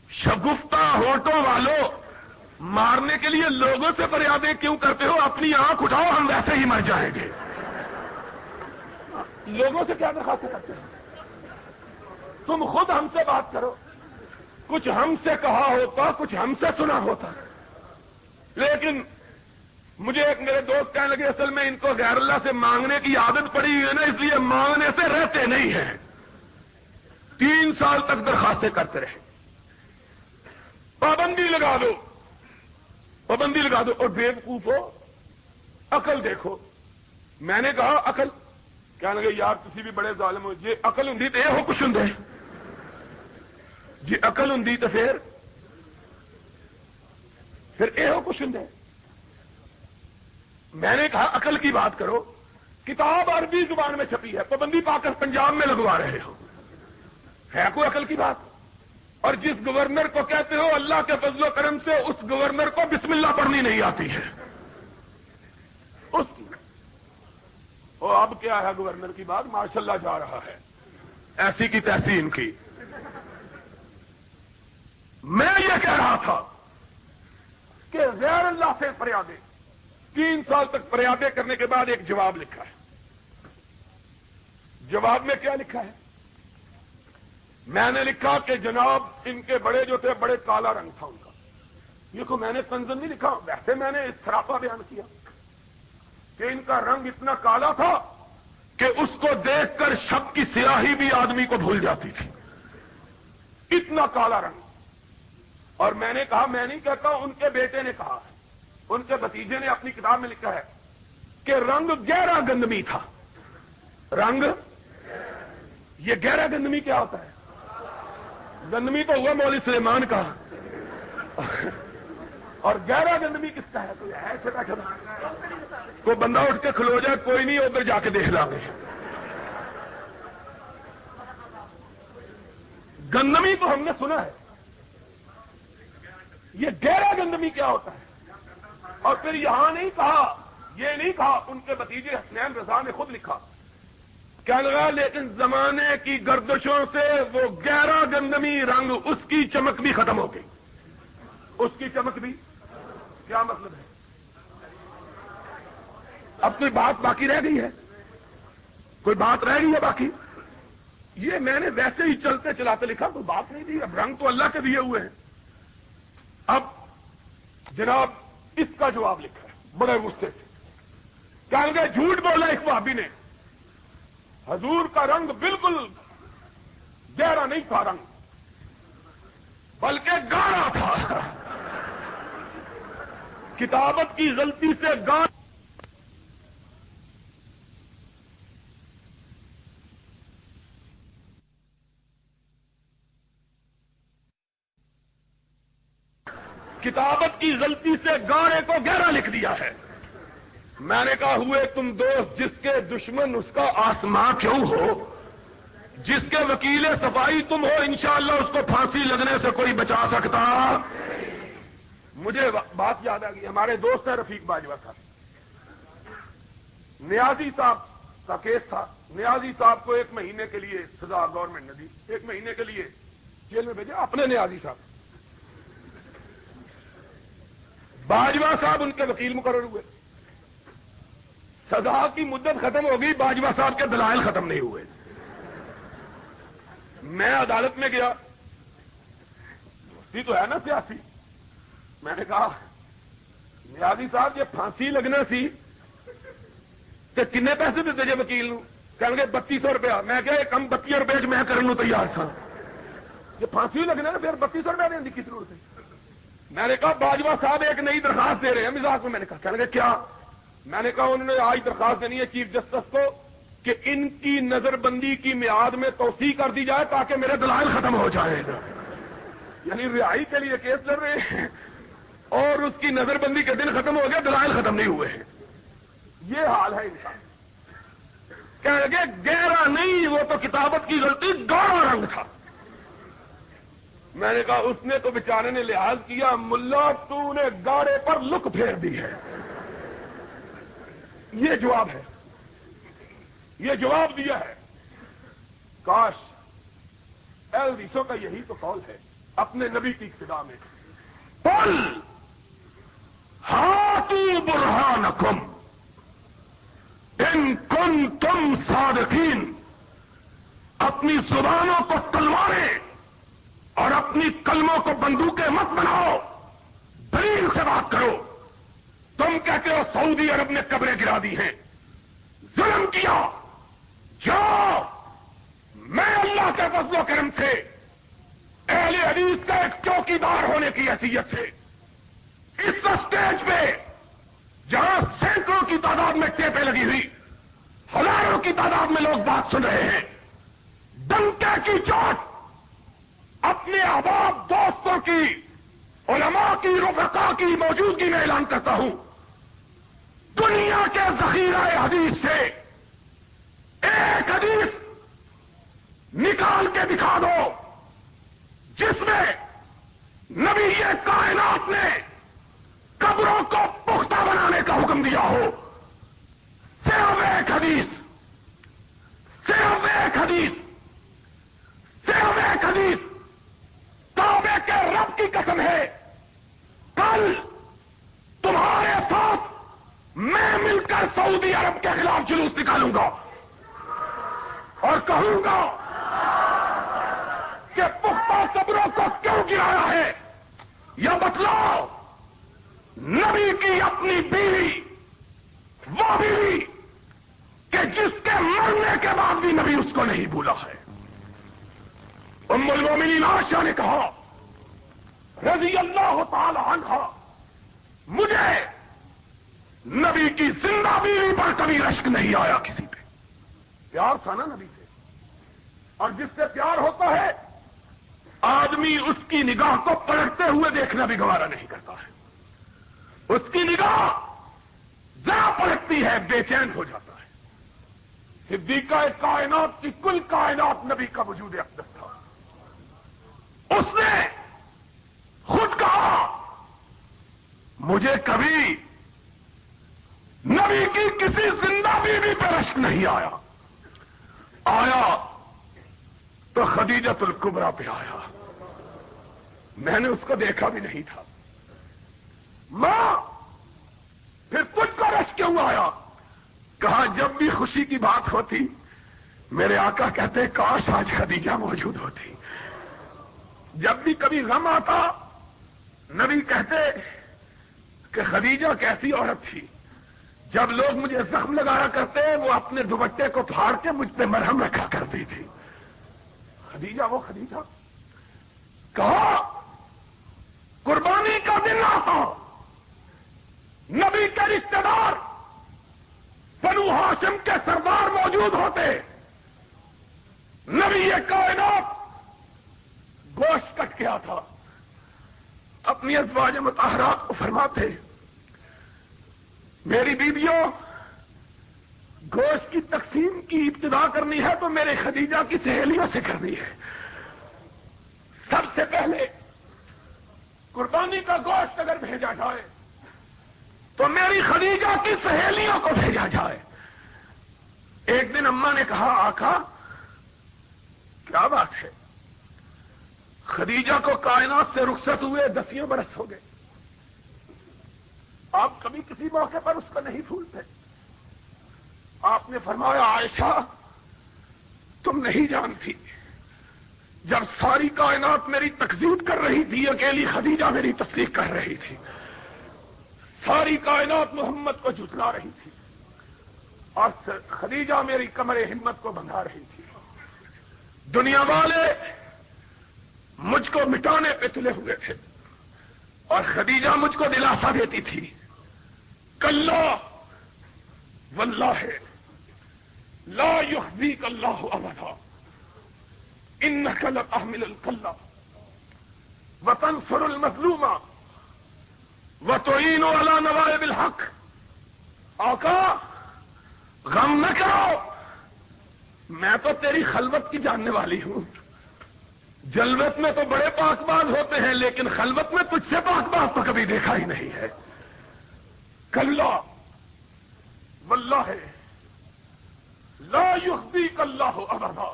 B: شگفتہ ہونٹوں والوں, مارنے کے لیے لوگوں سے فریادیں کیوں کرتے ہو؟ اپنی آنکھ اٹھاؤ, ہم ویسے ہی مر جائیں گے. لوگوں سے کیا درخواستیں کرتے ہو؟ تم خود ہم سے بات کرو. کچھ ہم سے کہا ہوتا, کچھ ہم سے سنا ہوتا. لیکن مجھے ایک میرے دوست کہنے لگے اصل میں ان کو غیر اللہ سے مانگنے کی عادت پڑی ہوئی ہے نا, اس لیے مانگنے سے رہتے نہیں ہیں. 3 سال تک درخواستیں کرتے رہے. پابندی لگا دو, پابندی لگا دو. اور بیوقوف ہو, عقل دیکھو. میں نے کہا عقل کہنے لگے یار کسی بھی بڑے ظالم ہو, جی عقل ہوں تو یہ ہو کچھ ہوں, جی عقل ہوں تو پھر یہ ہو کچھ ہوں. میں نے کہا عقل کی بات کرو. کتاب عربی زبان میں چھپی ہے, پابندی پا کر پنجاب میں لگوا رہے ہو, ہے کوئی عقل کی بات؟ اور جس گورنر کو کہتے ہو اللہ کے فضل و کرم سے اس گورنر کو بسم اللہ پڑھنی نہیں آتی ہے. وہ اب کیا ہے گورنر کی بات، ماشاءاللہ جا رہا ہے، ایسی کی تیسی ان کی۔ میں یہ کہہ رہا تھا کہ غیر اللہ سے فریادیں، 3 سال تک فریادیں کرنے کے بعد ایک جواب لکھا ہے۔ جواب میں کیا لکھا ہے؟ میں نے لکھا کہ جناب ان کے بڑے جو تھے بڑے کالا رنگ تھا ان کا۔ دیکھو میں نے کنزن نہیں لکھا، ویسے میں نے اس سراپا بیان کیا کہ ان کا رنگ اتنا کالا تھا کہ اس کو دیکھ کر شب کی سیاہی بھی آدمی کو بھول جاتی تھی، اتنا کالا رنگ۔ اور میں نے کہا، میں نہیں کہتا، ان کے بیٹے نے کہا ہے، ان کے بھتیجے نے اپنی کتاب میں لکھا ہے کہ رنگ گہرا گندمی تھا۔ رنگ، یہ گہرا گندمی کیا ہوتا ہے؟ گندمی تو ہوا مولوی سلیمان کا، اور گہرا گندمی کس کا ہے؟ کوئی ہے چھوٹا چھوٹا، کوئی بندہ اٹھ کے کھلو جائے، کوئی نہیں، ادھر جا کے دیکھ لیں گے۔ گندمی تو ہم نے سنا ہے، یہ گہرا گندمی کیا ہوتا ہے؟ اور پھر یہاں نہیں کہا، یہ نہیں کہا، ان کے بھتیجے حسنین رضا نے خود لکھا، کہنے لگا لیکن زمانے کی گردشوں سے وہ گہرا گندمی رنگ، اس کی چمک بھی ختم ہو گئی۔ اس کی چمک بھی، کیا مطلب ہے؟ اب کوئی بات باقی رہ گئی ہے؟ کوئی بات رہ گئی ہے باقی؟ یہ میں نے ویسے ہی چلتے چلاتے لکھا، کوئی بات نہیں دی۔ اب رنگ تو اللہ کے دیے ہوئے ہیں۔ اب جناب اس کا جواب لکھا ہے بڑے غصے سے، کہیں گے جھوٹ بولا ایک وہابی نے، حضور کا رنگ بالکل گہرا نہیں تھا رنگ، بلکہ گاڑھا تھا۔ کتابت کی غلطی سے گاڑھا، کتابت کی غلطی سے گاڑھے کو گہرا لکھ دیا ہے۔ میں نے کہا ہوئے تم دوست، جس کے دشمن اس کا آسماں کیوں ہو، جس کے وکیل صفائی تم ہو، انشاءاللہ اس کو پھانسی لگنے سے کوئی بچا سکتا۔ مجھے بات یاد آ گئی، ہمارے دوست ہیں رفیق باجوہ صاحب، نیازی صاحب کا کیس تھا۔ نیازی صاحب کو 1 مہینے کے لیے سزا گورنمنٹ نے دی، 1 مہینے کے لیے جیل میں بھیجا اپنے نیازی صاحب۔ باجوہ صاحب ان کے وکیل مقرر ہوئے، سزا کی مدت ختم ہو گئی، باجوہ صاحب کے دلائل ختم نہیں ہوئے۔ میں عدالت میں گیا، دوستی تو ہے نا سیاسی، میں نے کہا نیازی صاحب یہ پھانسی لگنا سی تو کنے پیسے دیتے جے وکیل نو؟ کہیں گے 3200 روپیہ۔ میں کہا یہ کم 32 روپے میں کرنے تیار تھا، یہ پھانسی لگنا ہے، پھر 3200 روپیہ دینے کی ضرورت ہے؟ میں نے کہا باجوہ صاحب ایک نئی درخواست دے رہے ہیں مزاج میں۔ میں نے کہا، کہنے لگے کیا؟ میں نے کہا انہوں نے آج درخواست دینی ہے چیف جسٹس کو کہ ان کی نظر بندی کی میعاد میں توسیع کر دی جائے تاکہ میرے دلائل ختم ہو جائیں۔ یعنی رہائی کے لیے کیس لڑ رہے ہیں اور اس کی نظر بندی کے دن ختم ہو گیا، دلائل ختم نہیں ہوئے ہیں۔ یہ حال ہے انسان۔ کہنے لگے گہرا نہیں، وہ تو کتابت کی غلطی، گاڑھا رنگ تھا۔ میں نے کہا اس نے تو بیچارے نے لحاظ کیا، ملا تو نے گاڑے پر لک پھیر دی ہے۔ یہ جواب ہے، یہ جواب دیا ہے۔ کاش اہل حدیثوں کا یہی تو قول ہے اپنے نبی کی ابتدا میں، قل ہاتوا برہانکم ان کنتم صادقین۔ اپنی زبانوں کو تلواریں اور اپنی کلموں کو بندوقیں مت بناؤ، دلیل سے بات کرو۔ تم کہتے ہو سعودی عرب نے قبریں گرا دی ہیں، ظلم کیا، جاؤ، میں اللہ کے فضل و کرم سے اہل حدیث کا ایک چوکیدار ہونے کی حیثیت سے اس اسٹیج پہ جہاں سینکڑوں کی تعداد میں ٹیپیں لگی ہوئی، ہزاروں کی تعداد میں لوگ بات سن رہے ہیں، ڈنکے کی چوٹ اپنے احباب دوستوں کی، علماء کی، رفقا کی موجودگی میں اعلان کرتا ہوں، دنیا کے ذخیرہ حدیث سے ایک حدیث نکال کے دکھا دو جس میں نبی کائنات نے قبروں کو پختہ بنانے کا حکم دیا ہو، صرف ایک حدیث سعودی عرب کے خلاف جلوس نکالوں گا اور کہوں گا کہ پختہ قبروں کو کیوں گرایا ہے، یا بتلاؤ نبی کی اپنی بیوی، وہ بیوی کہ جس کے مرنے کے بعد بھی نبی اس کو نہیں بھولا ہے۔ ام المومنین عائشہ نے کہا رضی اللہ تعالی عنہ، مجھے نبی کی زندہ بیوی پر کبھی رشک نہیں آیا کسی پہ، پیار تھا نا نبی سے، اور جس سے پیار ہوتا ہے آدمی اس کی نگاہ کو پلٹتے ہوئے دیکھنا بھی گوارا نہیں کرتا ہے، اس کی نگاہ ذرا پلٹتی ہے بے چین ہو جاتا ہے۔ صدیقہ کائنات کی کل کائنات نبی کا وجود اقدس تھا، اس نے خود کہا مجھے کبھی نبی کی کسی زندہ بیوی پہ رشک نہیں آیا، آیا تو خدیجۃ الکبریٰ پہ آیا، میں نے اس کو دیکھا بھی نہیں تھا۔ ماں پھر تجھ کو رشک کیوں آیا؟ کہا جب بھی خوشی کی بات ہوتی میرے آقا کہتے کاش آج خدیجہ موجود ہوتی، جب بھی کبھی غم آتا نبی کہتے کہ خدیجہ کیسی عورت تھی، جب لوگ مجھے زخم لگایا کرتے وہ اپنے دوپٹے کو پھاڑ کے مجھ پہ مرہم رکھا کرتی تھی، خدیجہ وہ خدیجہ۔ کہا قربانی کا دن آتا نبی کے رشتہ دار بنو ہاشم کے سردار موجود ہوتے، نبی یہ کائنات گوشت کٹ گیا تھا، اپنی ازواج مطہرات کو فرماتے میری بیویوں گوشت کی تقسیم کی ابتدا کرنی ہے تو میرے خدیجہ کی سہیلیوں سے کرنی ہے، سب سے پہلے قربانی کا گوشت اگر بھیجا جائے تو میری خدیجہ کی سہیلیوں کو بھیجا جائے۔ ایک دن اماں نے کہا آقا کیا بات ہے، خدیجہ کو کائنات سے رخصت ہوئے 10 برس ہو گئے، آپ کبھی کسی موقع پر اس کو نہیں بھولتے؟ آپ نے فرمایا عائشہ تم نہیں جانتی، جب ساری کائنات میری تکذیب کر رہی تھی اکیلی خدیجہ میری تصدیق کر رہی تھی، ساری کائنات محمد کو جھٹلا رہی تھی اور خدیجہ میری کمر ہمت کو بندھا رہی تھی، دنیا والے مجھ کو مٹانے پہ تلے ہوئے تھے اور خدیجہ مجھ کو دلاسا دیتی تھی کلا واللہ لا یخزیک اللہ ابدا انک لتحمل الکلا وتنصر المظلوم وتعین علی نوائب الحق۔ آقا غم نہ کرو، میں تو تیری خلوت کی جاننے والی ہوں، جلوت میں تو بڑے پاک باز ہوتے ہیں لیکن خلوت میں تجھ سے پاک باز تو کبھی دیکھا ہی نہیں ہے۔ کلا واللہ لا یخزیک اللہ ابدا،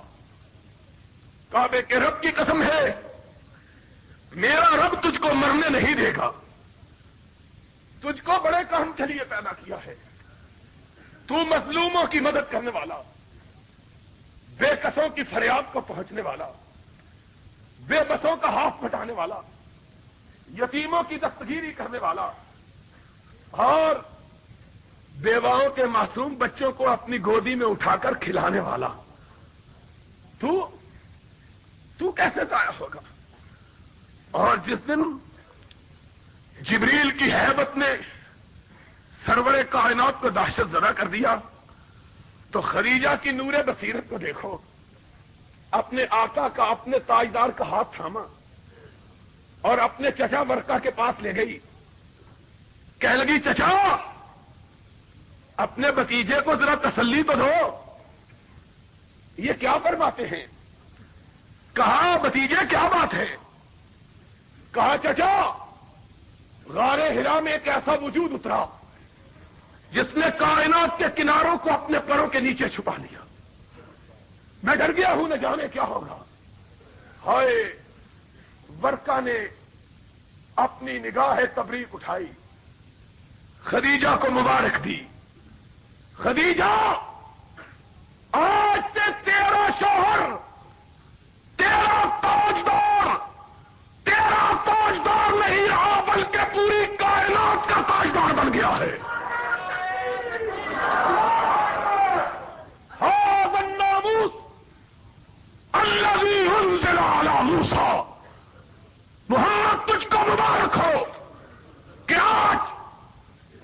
B: کعبے کے رب کی قسم ہے میرا رب تجھ کو مرنے نہیں دے گا، تجھ کو بڑے کام کے لیے پیدا کیا ہے، تو مظلوموں کی مدد کرنے والا، بے کسوں کی فریاد کو پہنچنے والا، بے بسوں کا ہاتھ بٹانے والا، یتیموں کی دستگیری کرنے والا اور بیواؤں کے معصوم بچوں کو اپنی گودی میں اٹھا کر کھلانے والا، تو کیسے ضائع ہوگا؟ اور جس دن جبریل کی ہیبت نے سرور کائنات کو دہشت زدہ کر دیا تو خدیجہ کی نور بصیرت کو دیکھو، اپنے آقا کا اپنے تاجدار کا ہاتھ تھاما اور اپنے چچا ورقہ کے پاس لے گئی، کہنے لگی چچا اپنے بتیجے کو ذرا تسلی تو دو، یہ کیا فرماتے ہیں؟ کہا بتیجے کیا بات ہے؟ کہا چچا غار ہرا میں ایک ایسا وجود اترا جس نے کائنات کے کناروں کو اپنے پروں کے نیچے چھپا لیا، میں ڈر گیا ہوں نہ جانے کیا ہوگا۔ ہائے، ورقہ نے اپنی نگاہ تبریک اٹھائی، خدیجہ کو مبارک دی، خدیجہ آج سے تیرا شوہر تیرا تاجدار نہیں رہا، بلکہ پوری کائنات کا تاجدار بن گیا ہے۔ هذا الناموس الذي انزل على موسى، محمد تجھ کو مبارک ہو کہ آج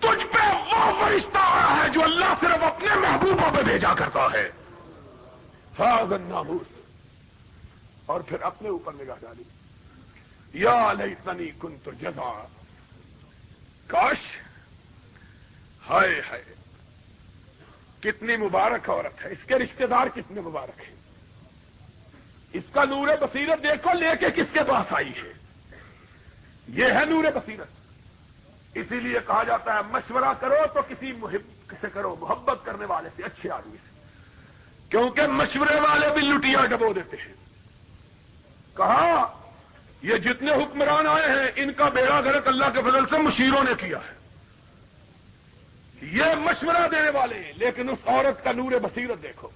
B: تجھ پہ وہ فرشتہ آیا ہے جو اللہ صرف اپنے محبوبوں پہ بھیجا کرتا ہے۔ هذا الناموس، اور پھر اپنے اوپر نگاہ ڈالی، یا لیتنی کنت جزا، کاش، ہائے ہائے کتنی مبارک عورت ہے، اس کے رشتہ دار کتنے مبارک ہیں، اس کا نور بصیرت دیکھو لے کے کس کے پاس آئی ہے، یہ ہے نور بصیرت۔ اسی لیے کہا جاتا ہے مشورہ کرو تو کسی محب سے کرو، محبت کرنے والے سے، اچھے آدمی سے، کیونکہ مشورے والے بھی لٹیاں ڈبو دیتے ہیں۔ کہا یہ جتنے حکمران آئے ہیں ان کا بیڑا غرق اللہ کے فضل سے مشیروں نے کیا ہے، یہ مشورہ دینے والے ہیں، لیکن اس عورت کا نور بصیرت دیکھو،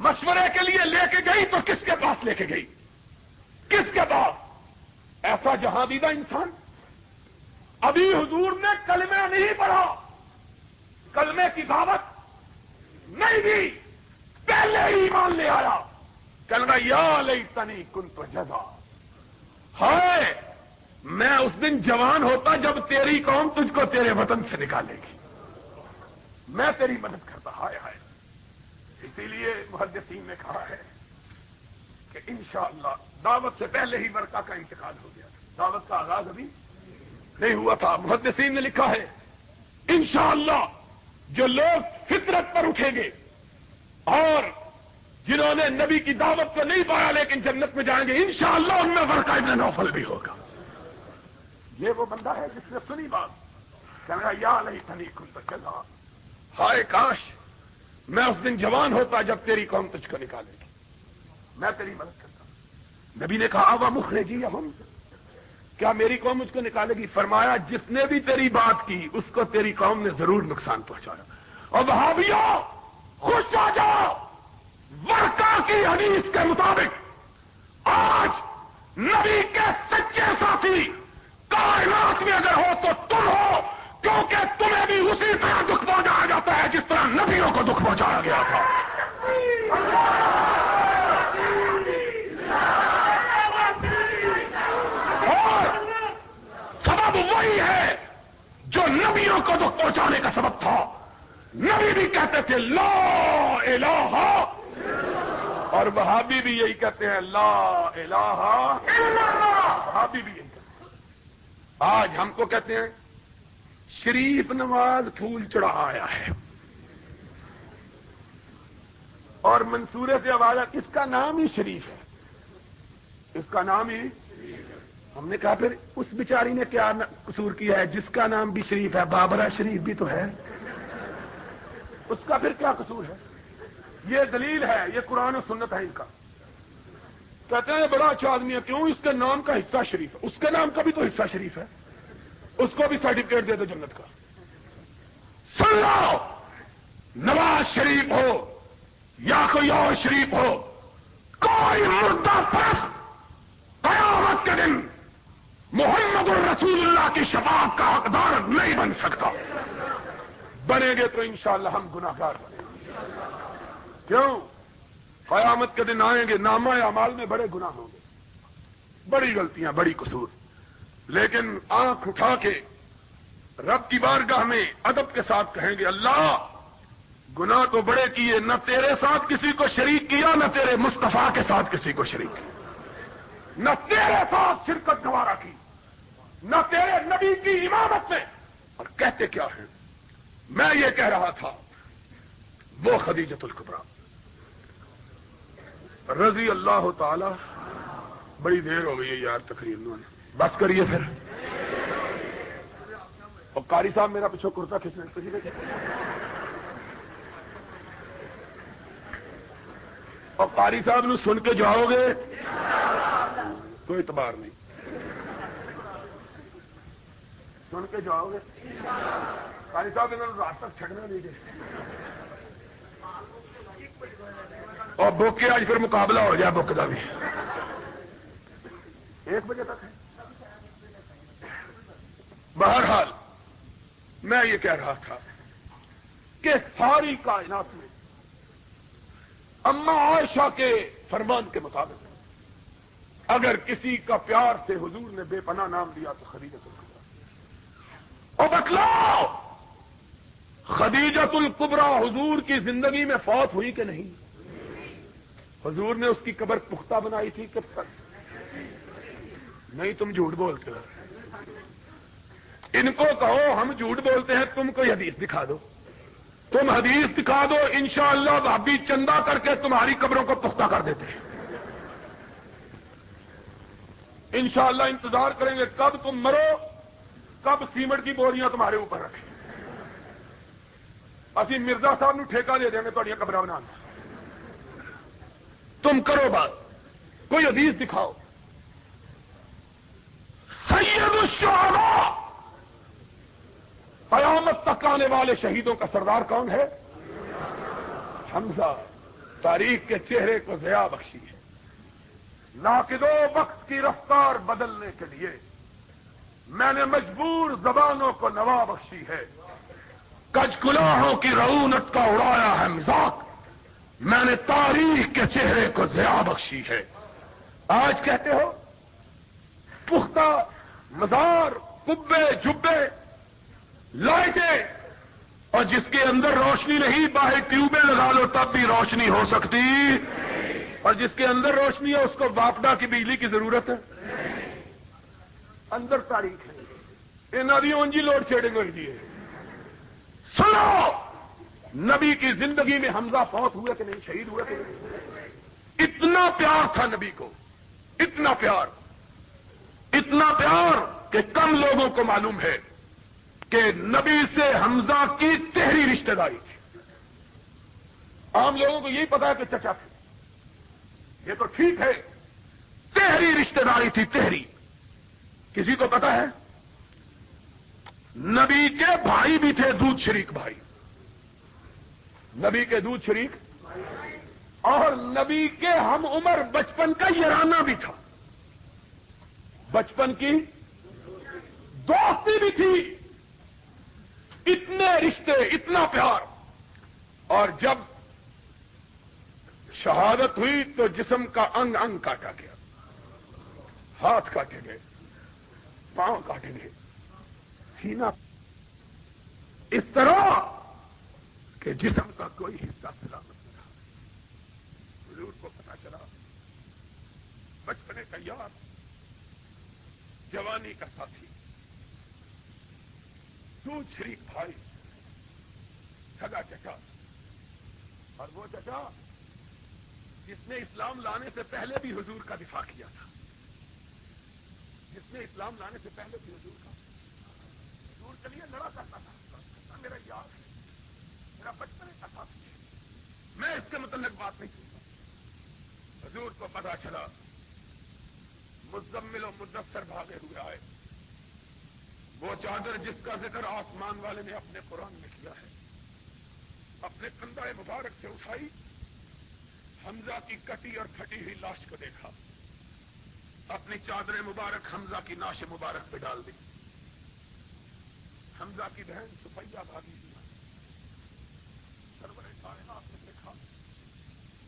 B: مشورے کے لیے لے کے گئی تو کس کے پاس لے کے گئی، کس کے پاس؟ ایسا جہاں دیدہ انسان، ابھی حضور نے کلمہ نہیں پڑھا، کلمے کی دعوت نہیں دی، پہلے ہی ایمان لے آیا، کہنا یا لیتنی کنت جزا، ہائے میں اس دن جوان ہوتا جب تیری قوم تجھ کو تیرے وطن سے نکالے گی، میں تیری مدد کرتا، ہائے ہائے۔ اسی لیے محدثین نے کہا ہے کہ انشاءاللہ دعوت سے پہلے ہی ورقہ کا انتقال ہو گیا، دعوت کا آغاز ابھی نہیں ہوا تھا۔ محدثین نے لکھا ہے انشاءاللہ جو لوگ فطرت پر اٹھیں گے اور جنہوں نے نبی کی دعوت کو نہیں پایا لیکن جنت میں جائیں گے، انشاءاللہ ان میں ورقہ ابن نوفل بھی ہوگا۔ یہ وہ بندہ ہے جس نے سنی بات، کہنا یا لیتنی کنت جزا، ہائے کاش میں اس دن جوان ہوتا جب تیری قوم تجھ کو نکالے گی، میں تیری مدد کرتا۔ نبی نے کہا اوا مخرجیہم، کیا میری قوم مجھ کو نکالے گی؟ فرمایا جس نے بھی تیری بات کی اس کو تیری قوم نے ضرور نقصان پہنچایا۔ اور وہابیوں خوش آ جاؤ، ورقہ کی حدیث کے مطابق آج نبی کے سچے ساتھی کائنات میں اگر ہو تو تم ہو، کیونکہ تمہیں بھی اسی طرح دکھ پہنچایا جاتا ہے جس طرح نبیوں کو دکھ پہنچایا گیا تھا۔ اور سبب وہی ہے جو نبیوں کو دکھ پہنچانے کا سبب تھا۔ نبی بھی کہتے تھے لا الہ، اور وہابی بھی یہی کہتے ہیں لا الہ الا اللہ، وہابی بھی یہی کہتے ہیں۔ آج ہم کو کہتے ہیں شریف نواز پھول چڑھا آیا ہے، اور منصورے سے آواز آتی اس کا نام ہی شریف ہے، اس کا نام ہی۔ ہم نے کہا پھر اس بیچاری نے کیا قصور کیا ہے جس کا نام بھی شریف ہے؟ بابرہ شریف بھی تو ہے، اس کا پھر کیا قصور ہے؟ یہ دلیل ہے، یہ قرآن و سنت ہے ان کا۔ کہتے ہیں بڑا اچھا آدمی ہے، کیوں؟ اس کے نام کا حصہ شریف ہے، اس کے نام کا بھی تو حصہ شریف ہے، اس کو بھی سرٹیفکیٹ دے دو جنت کا۔ سن لو، نواز شریف ہو یا کوئی اور شریف ہو، کوئی مردہ پرست قیامت کے دن محمد الرسول اللہ کی شفاعت کا حقدار نہیں بن سکتا۔ بنے گے تو انشاءاللہ ہم گناہگار بنیں گے۔ کیوں؟ قیامت کے دن آئیں گے، نامہ اعمال میں بڑے گناہ ہوں گے، بڑی غلطیاں، بڑی قصور، لیکن آنکھ اٹھا کے رب کی بارگاہ میں ادب کے ساتھ کہیں گے اللہ گناہ تو بڑے کیے، نہ تیرے ساتھ کسی کو شریک کیا، نہ تیرے مصطفیٰ کے ساتھ کسی کو شریک کیا، نہ تیرے ساتھ شرکت گوارا کی، نہ تیرے نبی کی امامت میں۔ اور کہتے کیا ہیں؟ میں یہ کہہ رہا تھا وہ خدیجۃ الکبریٰ رضی اللہ تعالی، بڑی دیر ہو گئی ہے یار تقریر میں، بس کریے پھر۔ اور قاری صاحب میرا پیچھے کرتا کھینچنا کسی نے، اور قاری صاحب نے سن کے جاؤ گے کوئی اعتبار نہیں، سن کے جاؤ گے قاری صاحب انہوں نے رات تک چھڑنا نہیں دے اور بک کے آج پھر مقابلہ ہو جائے بک کا بھی 1 بجے تک ہے. بہرحال میں یہ کہہ رہا تھا کہ ساری کائنات میں اما عائشہ کے فرمان کے مطابق اگر کسی کا پیار سے حضور نے بے پناہ نام دیا تو خدیجۃ الکبریٰ. اور بتلاؤ خدیجۃ الکبریٰ حضور کی زندگی میں فوت ہوئی کہ نہیں؟ حضور نے اس کی قبر پختہ بنائی تھی کب تک؟ نہیں، تم جھوٹ بولتے ہو. ان کو کہو ہم جھوٹ بولتے ہیں، تم کوئی حدیث دکھا دو. تم حدیث دکھا دو، انشاءاللہ بھابی چندہ کر کے تمہاری قبروں کو پختہ کر دیتے ہیں. انشاءاللہ انتظار کریں گے کب تم مرو، کب سیمنٹ کی بوریاں تمہارے اوپر رکھیں. اسی مرزا صاحب نو ٹھیکہ دے دیں گے تھوڑی قبریں بنانا. تم کرو بات، کوئی حدیث دکھاؤ. سید الشہداء قیامت تک آنے والے شہیدوں کا سردار کون ہے؟ حمزہ. تاریخ کے چہرے کو ضیاء بخشی ہے. ناقدو وقت کی رفتار بدلنے کے لیے میں نے مجبور زبانوں کو نوا بخشی ہے. کج کلاہوں کی رعونت کا اڑایا ہے مذاق، میں نے تاریخ کے چہرے کو ضیاء بخشی ہے. آج کہتے ہو پختہ مزار، قبے، جبے، لائٹیں، اور جس کے اندر روشنی نہیں باہر ٹیوبیں لگا لو تب بھی روشنی ہو سکتی، اور جس کے اندر روشنی ہے اس کو واپڈا کی بجلی کی ضرورت ہے. اندر تاریخ ہے. انہوں نے اونجی لوڈ شیڈنگ ہوئی ہے. سنو، نبی کی زندگی میں حمزہ فوت ہوئے کہ نہیں، شہید ہوئے کہ نہیں؟ اتنا پیار تھا نبی کو، اتنا پیار کہ کم لوگوں کو معلوم ہے کہ نبی سے حمزہ کی تہری رشتہ داری تھی. عام لوگوں کو یہی پتا ہے کہ چچا تھے، یہ تو ٹھیک ہے، تہری رشتہ داری تھی. تہری کسی کو پتا ہے؟ نبی کے بھائی بھی تھے، دودھ شریک بھائی، نبی کے دودھ شریک، اور نبی کے ہم عمر بچپن کا یارانہ بھی تھا، بچپن کی دوستی بھی تھی. اتنے رشتے، اتنا پیار. اور جب شہادت ہوئی تو جسم کا انگ انگ کاٹا گیا، ہاتھ کاٹے گئے، پاؤں کاٹے گئے، سینہ اس طرح کہ جسم کا کوئی حصہ سلامت نہ رہا. حضور کو پتا چلا بچپنے کا یار، جوانی کا ساتھی، دودھ شریک بھائی، سگا چچا، اور وہ چچا جس نے اسلام لانے سے پہلے بھی حضور کا دفاع کیا تھا، جس نے اسلام لانے سے پہلے بھی حضور کے لیے لڑا کرتا تھا. میرا یار ہے، میرا بچپنے کا ساتھی ہے، میں اس کے متعلق بات نہیں کرتا. حضور کو پتا چلا، مزمل و مدثر بھاگے ہوئے آئے. وہ چادر جس کا ذکر آسمان والے نے اپنے قرآن میں کیا ہے، اپنے کندھے مبارک سے اٹھائی، حمزہ کی کٹی اور پھٹی ہوئی لاش کو دیکھا، اپنی چادر مبارک حمزہ کی ناش مبارک پہ ڈال دی. حمزہ کی بہن صفیہ بھاگی ہوئی، سرور کائنات نے دیکھا،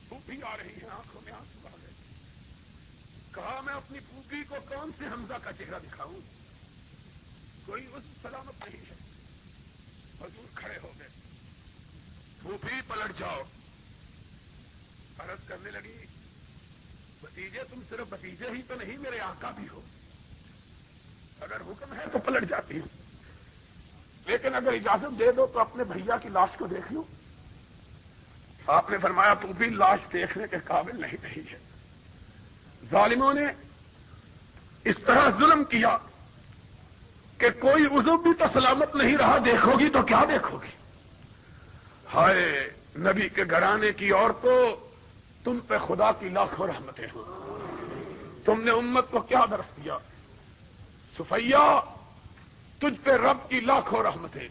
B: پھوپھی آ رہی ہے، آنکھوں میں آنسو آ گئے. کہا میں اپنی پھوپھی کو کون سے حمزہ کا چہرہ دکھاؤں، کوئی اس سلامت نہیں ہے. حضور کھڑے ہو گئے، پھوپھی پلٹ جاؤ. عرض کرنے لگی، بھتیجے تم صرف بھتیجے ہی تو نہیں، میرے آقا بھی ہو، اگر حکم ہے تو پلٹ جاتی ہوں، لیکن اگر اجازت دے دو تو اپنے بھیا کی لاش کو دیکھ لوں. آپ نے فرمایا پھوپھی لاش دیکھنے کے قابل نہیں رہی ہے. ظالموں نے اس طرح ظلم کیا کہ کوئی عضو بھی تو سلامت نہیں رہا. دیکھو گی تو کیا دیکھو گی؟ ہائے نبی کے گھرانے کی عورتوں، تم پہ خدا کی لاکھوں رحمتیں ہوں. تم نے امت کو کیا درس دیا؟ صفیہ، تجھ پہ رب کی لاکھوں رحمتیں.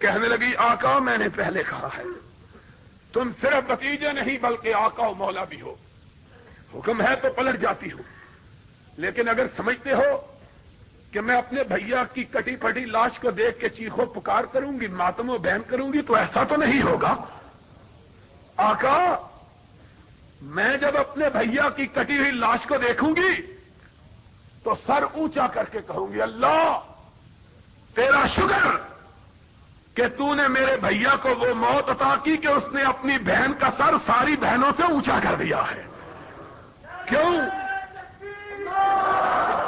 B: کہنے لگی آقا میں نے پہلے کہا ہے تم صرف بتیجے نہیں بلکہ آقا و مولا بھی ہو، حکم ہے تو پلٹ جاتی ہو، لیکن اگر سمجھتے ہو کہ میں اپنے بھیا کی کٹی پھٹی لاش کو دیکھ کے چیخو پکار کروں گی، ماتم و بہن کروں گی، تو ایسا تو نہیں ہوگا۔ آقا میں جب اپنے بھیا کی کٹی ہوئی لاش کو دیکھوں گی تو سر اونچا کر کے کہوں گی اللہ تیرا شکر کہ تو نے میرے بھیا کو وہ موت عطا کی کہ اس نے اپنی بہن کا سر ساری بہنوں سے اونچا کر دیا ہے۔ کیوں؟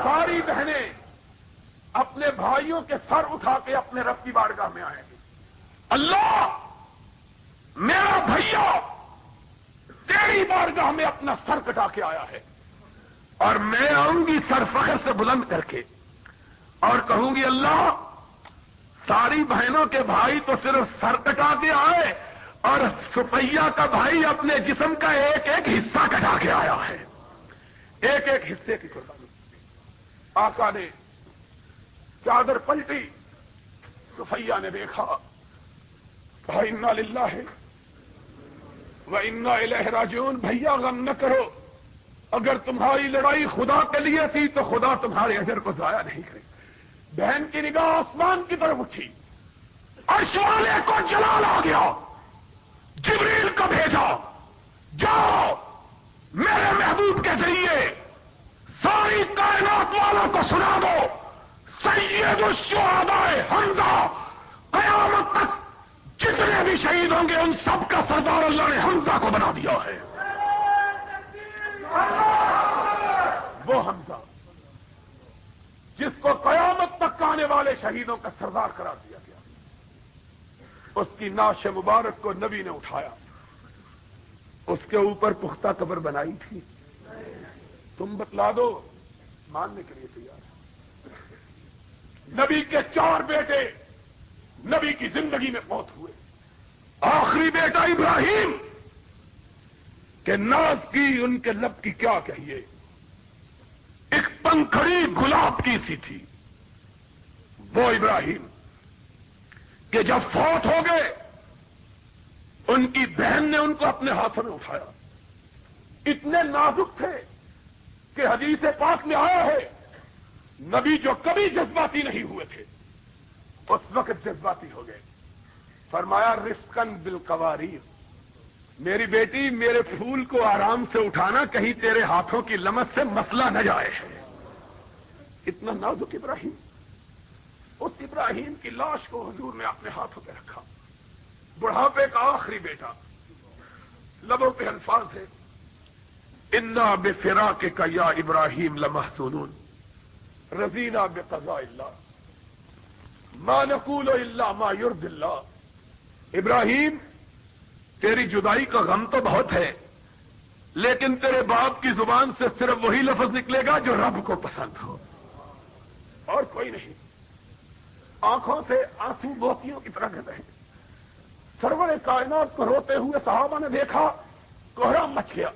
B: ساری بہنیں اپنے بھائیوں کے سر اٹھا کے اپنے رب کی بارگاہ میں آئیں گے، اللہ میرا بھیا تیری بارگاہ میں اپنا سر کٹا کے آیا ہے، اور میں آؤں گی سر فخر سے بلند کر کے اور کہوں گی اللہ ساری بہنوں کے بھائی تو صرف سر کٹا کے آئے اور سپیہ کا بھائی اپنے جسم کا ایک ایک حصہ کٹا کے آیا ہے، ایک ایک حصے کی قربانی۔ آقا نے چادر پلٹی، سفیہ نے دیکھا، کہا انا للہ و انا الیہ راجعون، بھیا غم نہ کرو، اگر تمہاری لڑائی خدا کے لیے تھی تو خدا تمہارے اجر کو ضائع نہیں کرے۔ بہن کی نگاہ آسمان کی طرف اٹھی، عرش والے کو جلال آ گیا، جبریل کو بھیجا، جاؤ میرے محبوب کے ذریعے ساری کائنات والوں کو سنا دو سید الشہداء حمزہ قیامت تک جتنے بھی شہید ہوں گے ان سب کا سردار اللہ نے حمزہ کو بنا دیا ہے۔ وہ حمزہ جس کو قیامت تک آنے والے شہیدوں کا سردار قرار دیا گیا، اس کی نعش مبارک کو نبی نے اٹھایا، اس کے اوپر پختہ قبر بنائی تھی۔ تم بتلا دو، ماننے کے لیے تیار ہے۔ نبی کے 4 بیٹے نبی کی زندگی میں موت ہوئے، آخری بیٹا ابراہیم کہ ناز کی ان کے لب کی کیا کہیے، ایک پنکھڑی گلاب کی سی تھی وہ ابراہیم کہ جب فوت ہو گئے ان کی بہن نے ان کو اپنے ہاتھوں میں اٹھایا، اتنے نازک تھے کہ حدیث پاک میں آیا ہے نبی جو کبھی جذباتی نہیں ہوئے تھے اس وقت جذباتی ہو گئے، فرمایا رفقاً بالقواریر، میری بیٹی میرے پھول کو آرام سے اٹھانا، کہیں تیرے ہاتھوں کی لمس سے مسئلہ نہ جائے۔ اتنا نازک ابراہیم، اس ابراہیم کی لاش کو حضور نے اپنے ہاتھوں پہ رکھا، بڑھاپے کا آخری بیٹا، لبوں پہ الفاظ ہے انا بفراقک یا ابراہیم لمحزونون رضینا بقضاء اللہ ما نقول الا ما یرضی اللہ۔ ابراہیم تیری جدائی کا غم تو بہت ہے، لیکن تیرے باپ کی زبان سے صرف وہی لفظ نکلے گا جو رب کو پسند ہو، اور کوئی نہیں۔ آنکھوں سے آنسو موتیوں کی طرح گر رہے ہیں۔ سرور کائنات کو روتے ہوئے صحابہ نے دیکھا، کوہرام مچ گیا۔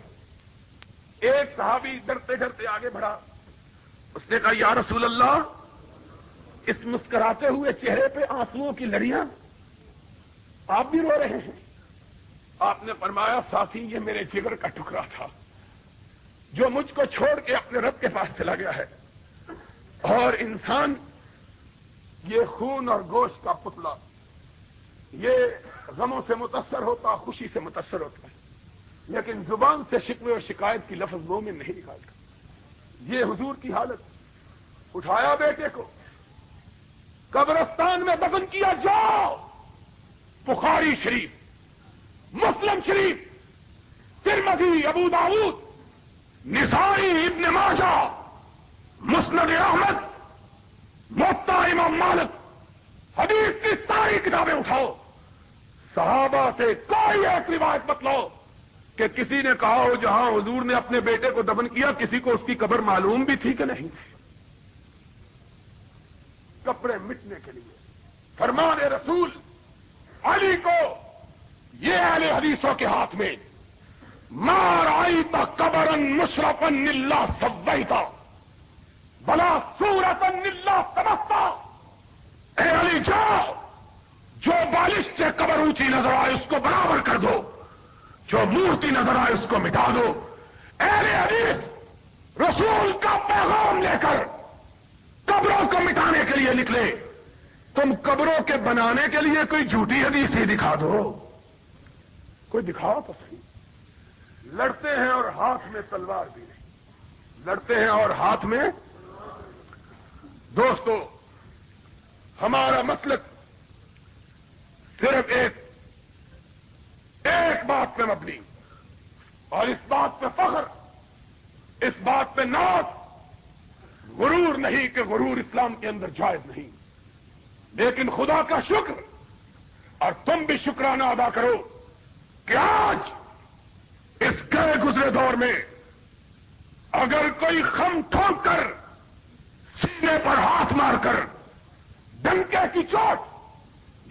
B: ایک صحابی ڈرتے ڈرتے آگے بڑھا، اس نے کہا یا رسول اللہ اس مسکراتے ہوئے چہرے پہ آنسوؤں کی لڑیاں، آپ بھی رو رہے ہیں؟ آپ نے فرمایا ساتھی یہ میرے جگر کا ٹکڑا تھا جو مجھ کو چھوڑ کے اپنے رب کے پاس چلا گیا ہے، اور انسان یہ خون اور گوشت کا پتلا، یہ غموں سے متاثر ہوتا، خوشی سے متاثر ہوتا ہے، لیکن زبان سے شکوے اور شکایت کی لفظ مومن نہیں نکالتا۔ یہ حضور کی حالت، اٹھایا بیٹے کو قبرستان میں دفن کیا، جاؤ بخاری شریف، مسلم شریف، ترمذی، ابو داؤد، نسائی، ابن ماجہ، مسند احمد، موطا امام مالک، حدیث کی ساری کتابیں اٹھاؤ، صحابہ سے کوئی ایک روایت بتلاؤ کہ کسی نے کہا ہو جہاں حضور نے اپنے بیٹے کو دفن کیا کسی کو اس کی قبر معلوم بھی تھی کہ نہیں تھی۔ کپڑے مٹنے کے لیے فرمان رسول علی کو یہ اہل حدیثوں کے ہاتھ میں، ما رأیت قبرا مشرفا الا سویتا بلا صورتا الا طمستا، اے علی جاؤ جو بالش سے قبر اونچی نظر آئے اس کو برابر کر دو، جو مورتی نظر آئے اس کو مٹا دو۔ اہل حدیث رسول کا پیغام لے کر قبروں کو مٹانے کے لیے نکلے، تم قبروں کے بنانے کے لیے کوئی جھوٹی حدیث ہی دکھا دو، کوئی دکھاؤ تو صحیح۔ لڑتے ہیں اور ہاتھ میں تلوار بھی نہیں، لڑتے ہیں اور ہاتھ میں۔ دوستو، ہمارا مسلک صرف ایک بات پہ مبنی، اور اس بات پہ فخر، اس بات پہ ناز، غرور نہیں کہ غرور اسلام کے اندر جائز نہیں، لیکن خدا کا شکر، اور تم بھی شکرانہ ادا کرو کہ آج اس گئے گزرے دور میں اگر کوئی خم ٹھونک کر سینے پر ہاتھ مار کر ڈنکے کی چوٹ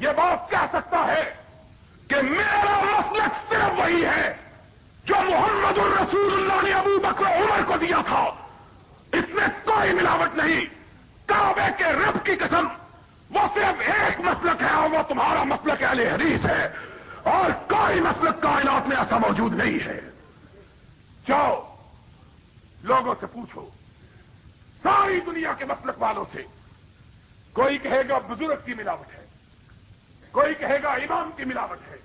B: یہ بات کہہ سکتا ہے کہ میرا مسلک صرف وہی ہے جو محمد الرسول اللہ نے ابو بکر عمر کو دیا تھا، اس میں کوئی ملاوٹ نہیں، کعبے کے رب کی قسم، وہ صرف ایک مسلک ہے اور وہ تمہارا مسلک اہل حدیث ہے، اور کوئی مسلک کائنات میں ایسا موجود نہیں ہے۔ جاؤ لوگوں سے پوچھو، ساری دنیا کے مسلک والوں سے، کوئی کہے گا بزرگ کی ملاوٹ ہے، کوئی کہے گا امام کی ملاوٹ ہے،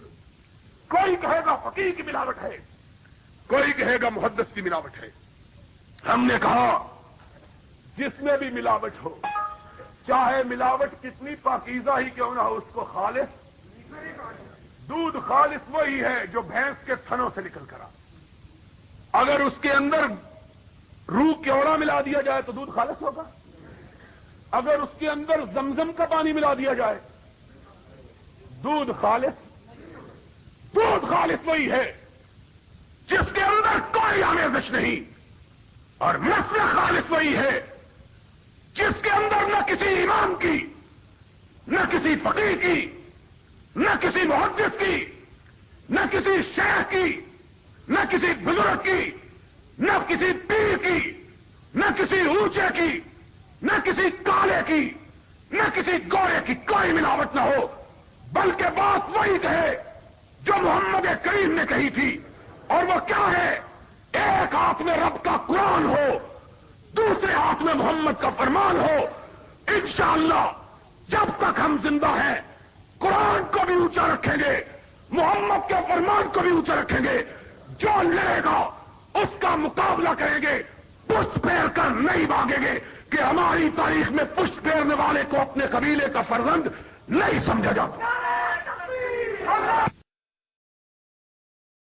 B: کوئی کہے گا فقیہ کی ملاوٹ ہے، کوئی کہے گا محدث کی ملاوٹ ہے۔ ہم نے کہا جس میں بھی ملاوٹ ہو، چاہے ملاوٹ کتنی پاکیزہ ہی کیوں نہ ہو، اس کو خالص دودھ خالص وہی ہے جو بھینس کے تھنوں سے نکل کر آ۔ اگر اس کے اندر روح کیوڑا ملا دیا جائے تو دودھ خالص ہوگا، اگر اس کے اندر زمزم کا پانی ملا دیا جائے دودھ خالص وہی ہے جس کے اندر کوئی آمیزش نہیں، اور مسلک خالص وہی ہے جس کے اندر نہ کسی امام کی، نہ کسی فقیہ کی، نہ کسی محدث کی، نہ کسی شیخ کی، نہ کسی بزرگ کی، نہ کسی پیر کی، نہ کسی اونچے کی، نہ کسی کالے کی، نہ کسی گورے کی کوئی ملاوٹ نہ ہو، بلکہ بات وہی کہے جو محمد کریم نے کہی تھی، اور وہ کیا ہے؟ ایک ہاتھ میں رب کا قرآن ہو، دوسرے ہاتھ میں محمد کا فرمان ہو۔ انشاءاللہ جب تک ہم زندہ ہیں قرآن کو بھی اونچا رکھیں گے، محمد کے فرمان کو بھی اونچا رکھیں گے، جو لڑے گا اس کا مقابلہ کریں گے، پشت پھیر کر نہیں بھاگیں گے، کہ ہماری تاریخ میں پشت پھیرنے والے کو اپنے قبیلے کا فرزند نہیں سمجھا جاتا۔